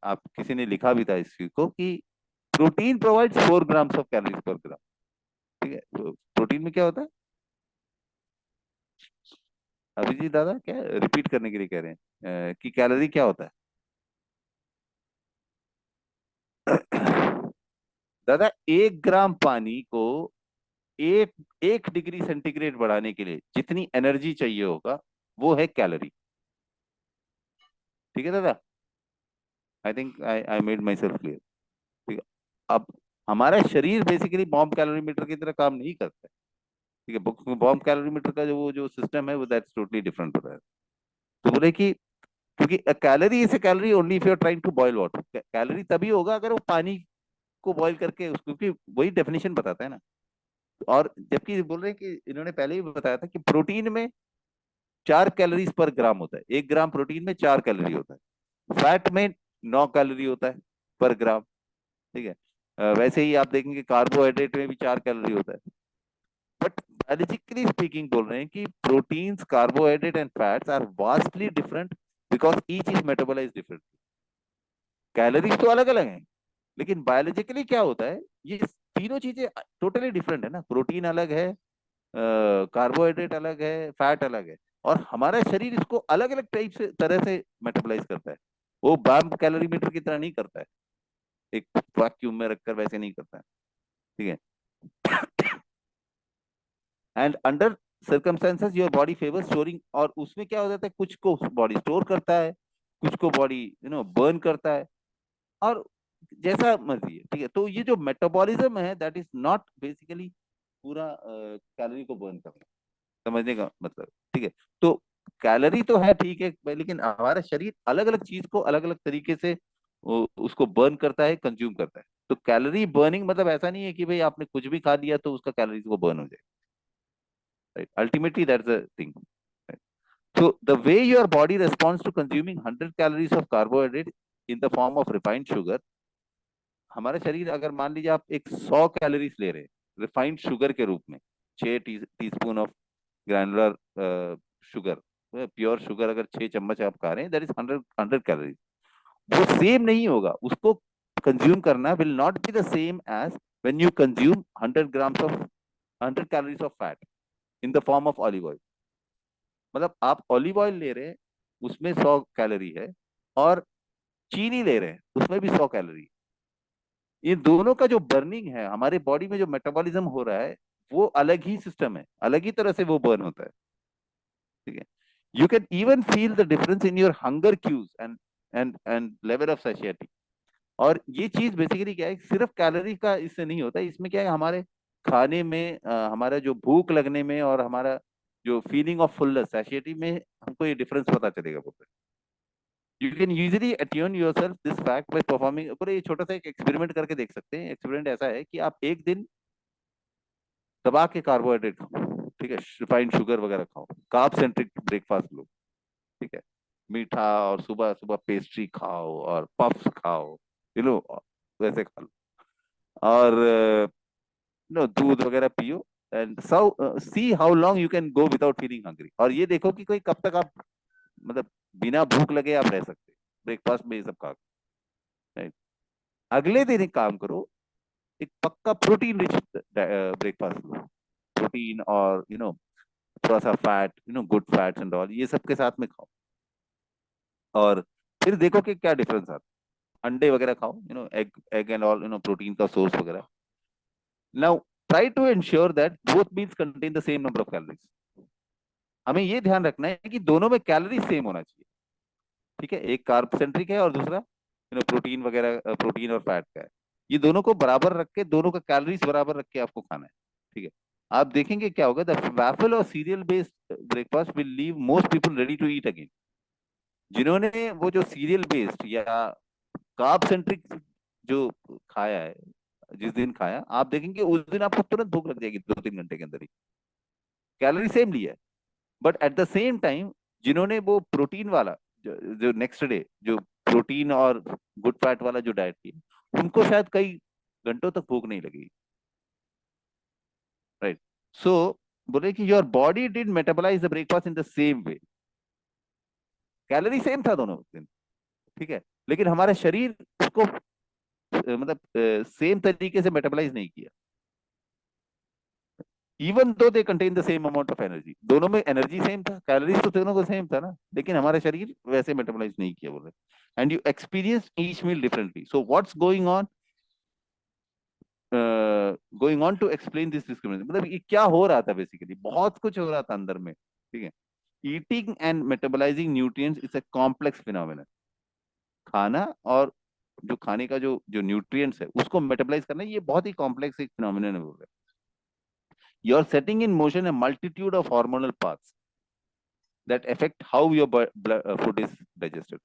आप किसी ने लिखा भी था इस चीज को कि protein provides 4 grams of calories per gram, ठीक है। तो प्रोटीन में क्या होता है? अभिजीत दादा क्या रिपीट करने के लिए कह रहे हैं कि कैलोरी क्या होता है? दादा, 1 ग्राम पानी को एक 1 डिग्री सेंटीग्रेड बढ़ाने के लिए जितनी एनर्जी चाहिए होगा, वो है कैलोरी, ठीक है दादा। I think I made my self clear, ठीक है। अब हमारा शरीर बेसिकली बॉम्ब कैलोरीमीटर की तरह काम नहीं करता है, ठीक है। बॉम्ब कैलोरीमीटर का जो वो जो सिस्टम है वो दैट्स टोटली डिफरेंट होता है। तो बोले कि क्योंकि calorie is a calorie only if you are trying to boil water. Calorie तभी होगा अगर वो पानी को बॉयल करके उसको, क्योंकि वही डेफिनेशन बताता है ना। और जबकि बोल रहे हैं कि इन्होंने पहले ही बताया था कि प्रोटीन में 4 कैलोरीज पर ग्राम होता है, 1 ग्राम प्रोटीन में 4 कैलोरी होता है। फैट में 9 कैलोरी होता है पर ग्राम, ठीक है। वैसे ही आप देखेंगे कार्बोहाइड्रेट में भी 4 कैलोरी होता है। बट बायोलॉजिकली स्पीकिंग बोल रहे हैं कि proteins, carbohydrate and fats are vastly different because each is metabolize different. Calories तो अलग अलग हैं, लेकिन बायोलॉजिकली क्या होता है, ये तीनों चीजें टोटली डिफरेंट है ना। प्रोटीन अलग है, कार्बोहाइड्रेट अलग है, फैट अलग है, और हमारा शरीर इसको अलग अलग टाइप से तरह से मेटाबोलाइज करता है। वो बाम कैलोरीमीटर की तरह नहीं करता है, एक वैक्यूम में रखकर वैसे नहीं करता है, ठीक है। And under circumstances your body favour storing, और उसमें क्या हो जाता है, कुछ को बॉडी स्टोर करता है, कुछ को बॉडी बर्न करता है, और जैसा मर्जी है, ठीक है। तो ये जो मेटाबॉलिज्म है दैट इज नॉट बेसिकली पूरा कैलोरी को बर्न करना, समझने का मतलब, ठीक है। तो कैलोरी तो है, ठीक है भाई, लेकिन हमारा शरीर अलग अलग चीज को अलग अलग तरीके से उसको बर्न करता है, कंज्यूम करता है। तो कैलोरी बर्निंग मतलब ऐसा नहीं है कि भाई आपने कुछ भी खा लिया तो उसका कैलोरीज को बर्न हो जाए, right? Ultimately that's the thing. So the way your body responds to consuming 100 calories of carbohydrate in the form of refined sugar, हमारा शरीर अगर मान लीजिए आप एक 100 कैलोरीज ले रहे हैं रिफाइंड शुगर के रूप में, 6 teaspoon of granular sugar, pure sugar अगर 6 चम्मच आप खा रहे हैं, दैट इज 100 कैलोरीज। वो सेम नहीं होगा, उसको कंज्यूम करना will not be the same as when you consume 100 calories of fat in the form of olive oil. मतलब आप ऑलिव ऑयल ले रहे हैं, उसमें 100 कैलोरी है, और चीनी ले रहे हैं, उसमें भी 100 कैलोरी है। ये दोनों का जो बर्निंग है हमारे बॉडी में, जो मेटाबॉलिज्म हो रहा है, वो अलग ही सिस्टम है, अलग ही तरह से वो बर्न होता है, ठीक है। You can even feel the difference in your hunger cues and level of satisfaction. और ये चीज बेसिकली क्या है, सिर्फ कैलोरी का इससे नहीं होता, इसमें क्या है, हमारे खाने में हमारा जो भूख लगने में और हमारा जो फीलिंग ऑफ फुलनेस सैटिस्फैक्शन में हमको ये डिफरेंस पता चलेगा बोलते हैं। You can usually attune yourself this fact by performing, पूरा ये छोटा सा एक एक्सपेरिमेंट करके देख सकते हैं। एक्सपेरिमेंट ऐसा है कि आप एक दिन दबा के कार्बोहाइड्रेट खाओ, ठीक है, रिफाइंड शुगर वगैरह खाओ, कार्ब सेंट्रिक ब्रेकफास्ट लो, ठीक है, मीठा, और सुबह सुबह पेस्ट्री खाओ और पफ्स खाओ, लो वैसे खा लो, और दूध वगैरह पियो, and so see how long you can go without feeling hungry. और ये देखो कि कोई कब तक आप मतलब बिना भूख लगे आप रह सकते ब्रेकफास्ट में ये सब खा, राइट? अगले दिन एक काम करो, एक पक्का प्रोटीन रिच ब्रेकफास्ट लो, प्रोटीन और थोड़ा सा fat, good fats and all, ये सब के साथ में खाओ, और फिर देखो कि क्या डिफरेंस आता है। अंडे वगैरह खाओ, egg egg and all, protein का सोर्स वगैरह। Now try to ensure that both meals contain the same number of calories. हमें ये ध्यान रखना है कि दोनों में कैलोरी सेम होना चाहिए, ठीक है। एक कार्ब सेंट्रिक है और दूसरा प्रोटीन वगैरह, प्रोटीन और फैट का है। ये दोनों को बराबर रख के, दोनों का कैलोरीज बराबर रख के आपको खाना है, ठीक है। आप देखेंगे क्या होगा, द वैफल और cereal based breakfast will leave most people ready to eat again. जिन्होंने वो जो सीरियल बेस्ड या कार्ब सेंट्रिक जो खाया है, जिस दिन खाया, आप देखेंगे उस दिन आपको तुरंत भूख लग जाएगी 2-3 घंटे के अंदर ही, कैलोरी सेम लिया है। But at the same time जिन्होंने वो प्रोटीन वाला, जो नेक्स्ट डे जो प्रोटीन और गुड फैट वाला जो डाइट की, उनको शायद कई घंटों तक भूख नहीं लगेगी, राइट? सो बोले कि your body did metabolize the breakfast in the same way, calorie same था दोनों दिन, ठीक है, लेकिन हमारा शरीर उसको मतलब सेम तरीके से मेटाबोलाइज नहीं किया, even though they contain the same amount of energy. दोनों में एनर्जी सेम था, कैलोरीज तो दोनों को सेम था ना, लेकिन हमारा शरीर वैसे मेटाबोलाइज नहीं किया, बोल रहे। And you experience each meal differently, so what's going on to explain this discrimination, मतलब ये क्या हो रहा था, बेसिकली बहुत कुछ हो रहा था अंदर में, ठीक है। Eating and metabolising nutrients is a complex phenomena. खाना और जो खाने का जो जो न्यूट्रिएंट्स है उसको मेटाबोलाइज करना, ये बहुत ही कॉम्प्लेक्स एक फिनोमेना है, बोल रहे। You are setting in motion a multitude of hormonal paths that affect how your food is digested.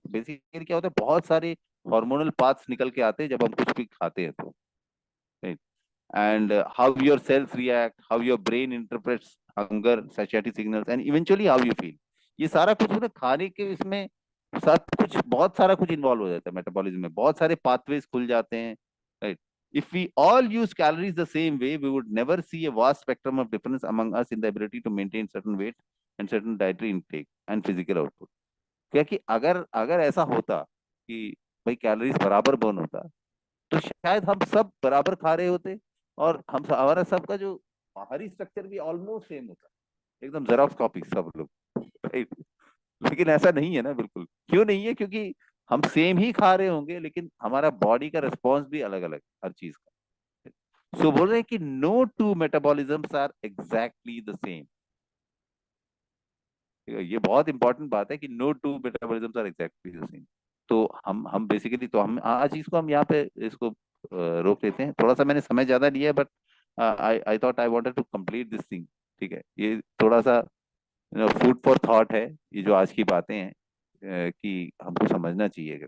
Basically क्या होता है, बहुत सारे हार्मोनल पाथ्स निकल के आते हैं जब हम कुछ भी खाते हैं तो, right? And how your cells react, how your brain interprets hunger, satisfactory signals, and eventually how you feel. ये सारा कुछ ना खाने के इसमें साथ कुछ बहुत सारा कुछ इन्वॉल्व हो जाता है, मेटाबॉलिज्म में बहुत सारे पाथवेज खुल जाते हैं, right? If we all use calories the same way, we would never see a vast spectrum of difference among us in the ability to maintain certain weight and certain dietary intake and physical output. क्योंकि अगर अगर ऐसा होता कि भाई कैलोरीज बराबर बर्न होता, तो शायद हम सब बराबर खा रहे होते, और हम हमारा सबका जो बाहरी स्ट्रक्चर भी ऑलमोस्ट सेम होता है, एकदम जेरॉक्स कॉपी सब लोग, राइट। लेकिन ऐसा नहीं है ना, बिल्कुल। क्यों नहीं है? क्योंकि हम सेम ही खा रहे होंगे, लेकिन हमारा बॉडी का रिस्पॉन्स भी अलग अलग हर चीज का। सो बोल रहे हैं कि no two metabolisms are exactly the same. ये बहुत इंपॉर्टेंट बात है कि no two metabolisms are exactly the same. तो हम बेसिकली, तो हम आज चीज को हम यहाँ पे इसको रोक लेते हैं। थोड़ा सा मैंने समय ज्यादा लिया, but I I thought I wanted to complete this thing. ठीक है, ये थोड़ा सा फूड फॉर थॉट है, ये जो आज की बातें हैं, कि हमको समझना चाहिए।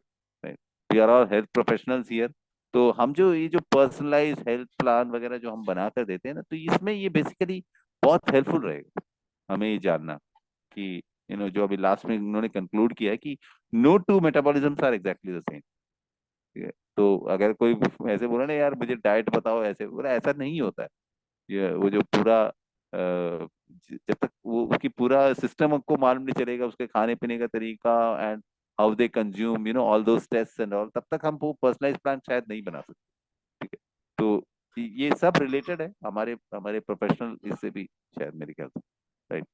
We are all health professionals here. तो हम जो ये जो पर्सनलाइज हेल्थ प्लान वगैरह जो हम बना कर देते हैं ना, तो इसमें ये बेसिकली बहुत हेल्पफुल रहेगा हमें ये जानना कि जो अभी लास्ट में उन्होंने कंक्लूड किया है कि no two metabolisms are exactly the same. ठीक है, तो अगर कोई ऐसे बोला ना, यार मुझे डाइट बताओ, ऐसे बोला, ऐसा नहीं होता है। ये वो जो पूरा जब तक वो उसकी पूरा सिस्टम आपको मालूम नहीं चलेगा, उसके खाने पीने का तरीका and how they consume all those taste and all, तब तक हम वो पर्सनलाइज प्लान शायद नहीं बना सकते। ठीक है, तो ये सब रिलेटेड है हमारे हमारे प्रोफेशनल इससे भी, शायद मेरे ख्याल से, राइट।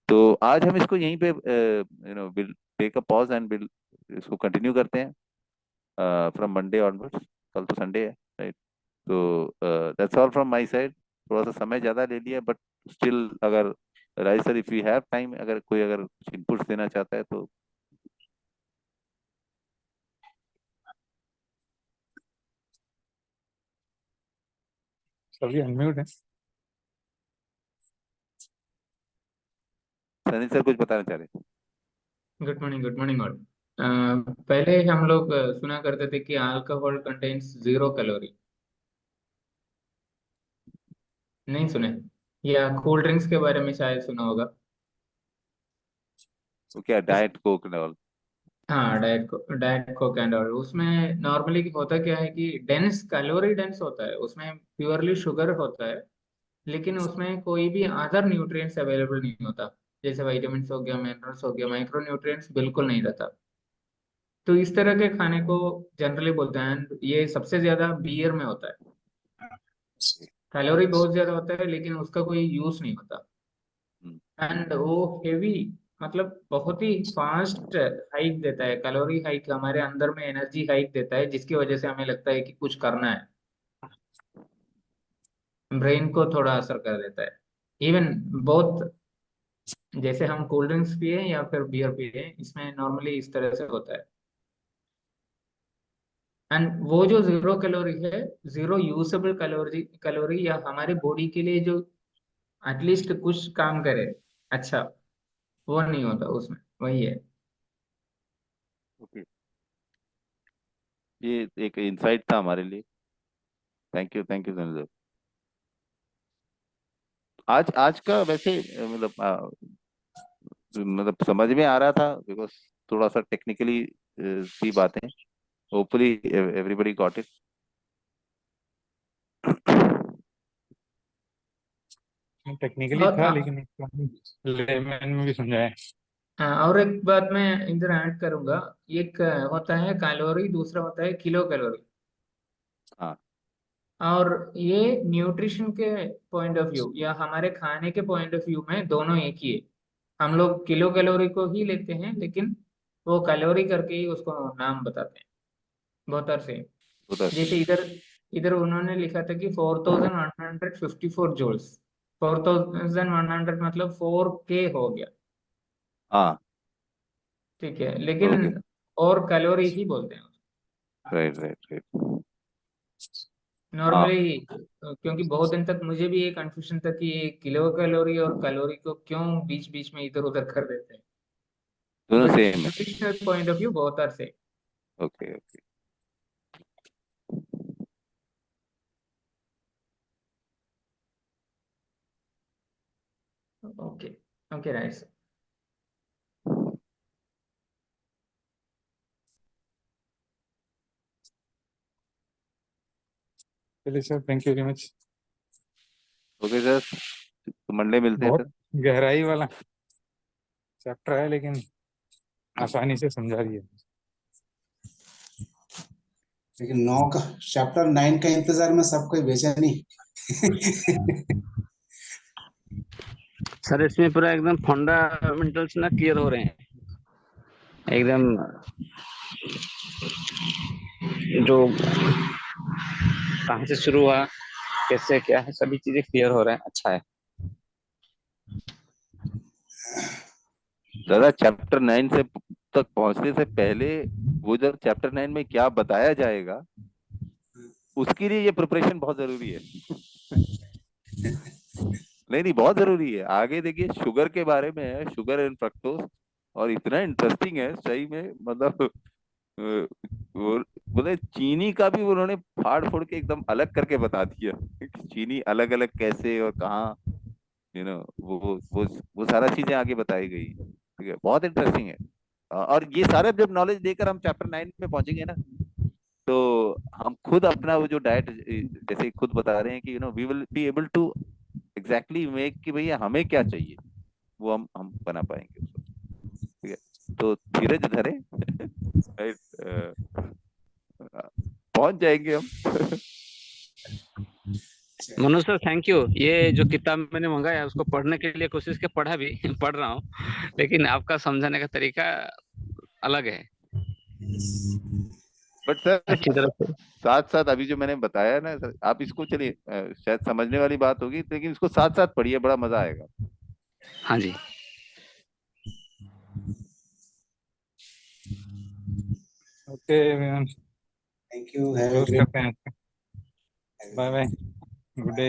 तो आज हम इसको यहीं पे will take a pause and will इसको कंटिन्यू करते हैं फ्रॉम मंडे ऑनवर्ड्स। कल तो संडे है, राइट। तो that's all from my side. थोड़ा सा समय ज्यादा ले लिया, बट स्टिल, अगर right sir, if you have time, अगर कोई अगर कुछ इनपुट्स देना चाहता है तो। सभी अनम्यूट है। सनी सर कुछ बताना चाह रहे थे? Good morning, good morning all. पहले हम लोग सुना करते थे कि अल्कोहल कंटेन्स 0 कैलोरी। नहीं सुने? या कोल्ड ड्रिंक्स के बारे में शायद सुना होगा। तो क्या उस डाइट कोक एंड ऑल? हाँ, डाइट कोक एंड ऑल। उसमें नॉर्मली होता क्या है कि डेंस कैलोरी डेंस होता है, उसमें प्योरली शुगर होता है, लेकिन उसमें कोई भी अदर न्यूट्रिएंट्स अवेलेबल नहीं होता। जैसे विटामिन हो गया, मिनरल्स हो गया, माइक्रो न्यूट्रिएंट्स बिल्कुल नहीं रहता। तो इस तरह के खाने को जनरली बोलते हैं, and ये सबसे ज्यादा बियर में होता है। कैलोरी बहुत ज्यादा होता है, लेकिन उसका कोई यूज नहीं होता। हम्म, एंड वो हेवी, मतलब बहुत ही फास्ट हाइक देता है, कैलोरी हाइक, हमारे अंदर में एनर्जी हाइक देता है, जिसकी वजह से हमें लगता है कि कुछ करना है। ब्रेन को थोड़ा असर कर देता है। इवन बहुत, जैसे हम कोल्ड ड्रिंक्स पिए या फिर बियर पिए, इसमें नॉर्मली इस तरह से होता है। एंड वो जो 0 कैलोरी है, जीरो यूजेबल कैलोरी कैलोरी, या हमारे बॉडी के लिए जो एटलीस्ट कुछ काम करे अच्छा, वो नहीं होता उसमें। वही है। ओके, ये एक इंसाइट था हमारे लिए। Thank you Sunny sir. आज आज का वैसे मतलब समझ में आ रहा था, बिकॉज थोड़ा सा टेक्निकली सी बातें, hopefully everybody got it. Technically और था, लेकिन लेमन में भी समझाया। और एक बात मैं इधर ऐड करूंगा। एक होता है कैलोरी, दूसरा होता है किलो कैलोरी। हाँ, और ये न्यूट्रिशन के पॉइंट ऑफ व्यू या हमारे खाने के पॉइंट ऑफ व्यू में दोनों एक ही है। हम लोग किलो कैलोरी को ही लेते हैं, लेकिन वो कैलोरी करके ही उसको नाम बताते हैं, बहुत अरसे। उधर। जैसे इधर इधर उन्होंने लिखा था कि 4154 जूल्स। 4100 मतलब 4K हो गया। हाँ, ठीक है, लेकिन ओके, और कैलोरी ही बोलते हैं राइट राइट राइट। हाँ, नॉर्मली। क्योंकि बहुत दिन तक मुझे भी ये कंफ्यूजन था कि ये किलो कैलोरी और कैलोरी को क्यों बीच बीच में इधर उधर कर देते हैं। दोनों बट सेम है। न्यूट्रिशनल पॉइंट ऑफ व्यू बहुत आर से। Okay okay. Okay, okay, right. चलिए sir, thank you very much. Okay sir, तो मंडे मिलते हैं बहुत फिर। गहराई वाला चैप्टर है, लेकिन आसानी से समझा दिया। लेकिन 9 का चैप्टर 9 का इंतजार में सब कोई बेचैनी। सर इसमें पूरा एकदम फंडामेंटल्स ना क्लियर हो रहे हैं एकदम, जो कहाँ से शुरू हुआ, कैसे क्या है, सभी चीजें क्लियर हो रहे हैं, अच्छा है। दादा चैप्टर 9 से तक पहुंचने से पहले वो जो चैप्टर 9 में क्या बताया जाएगा उसके लिए ये प्रिपरेशन बहुत जरूरी है। नहीं नहीं, बहुत जरूरी है। आगे देखिए शुगर के बारे में है, शुगर एंड फ्रक्टोज, और इतना इंटरेस्टिंग है सही में, मतलब वो बोले चीनी का भी उन्होंने फाड़ फोड़ के एकदम अलग करके बता दिया कि चीनी अलग अलग कैसे और कहाँ, वो सारा चीजें आगे बताई गई। ठीक है, बहुत इंटरेस्टिंग है। और ये सारे जब नॉलेज लेकर हम चैप्टर 9 में पहुंचेंगे ना, तो हम खुद अपना वो जो डाइट, जैसे ही खुद बता रहे हैं कि we will be able to exactly make कि भैया हमें क्या चाहिए, वो हम बना पाएंगे उसको। ठीक है, तो धीरज धरे right, पहुंच जाएंगे हम। Manoj sir thank you. ये जो किताब मैंने मंगाया उसको पढ़ने के लिए कोशिश के पढ़ा भी पढ़ रहा हूँ, लेकिन आपका समझाने का तरीका अलग है, बट सर अच्छी तरह से। साथ साथ अभी जो मैंने बताया ना सर, आप इसको चलिए शायद समझने वाली बात होगी, लेकिन इसको साथ साथ पढ़िए, बड़ा मजा आएगा। हाँ जी। Okay ma'am, Thank you. Have a close great करते हैं, बाय बाय, गुड डे।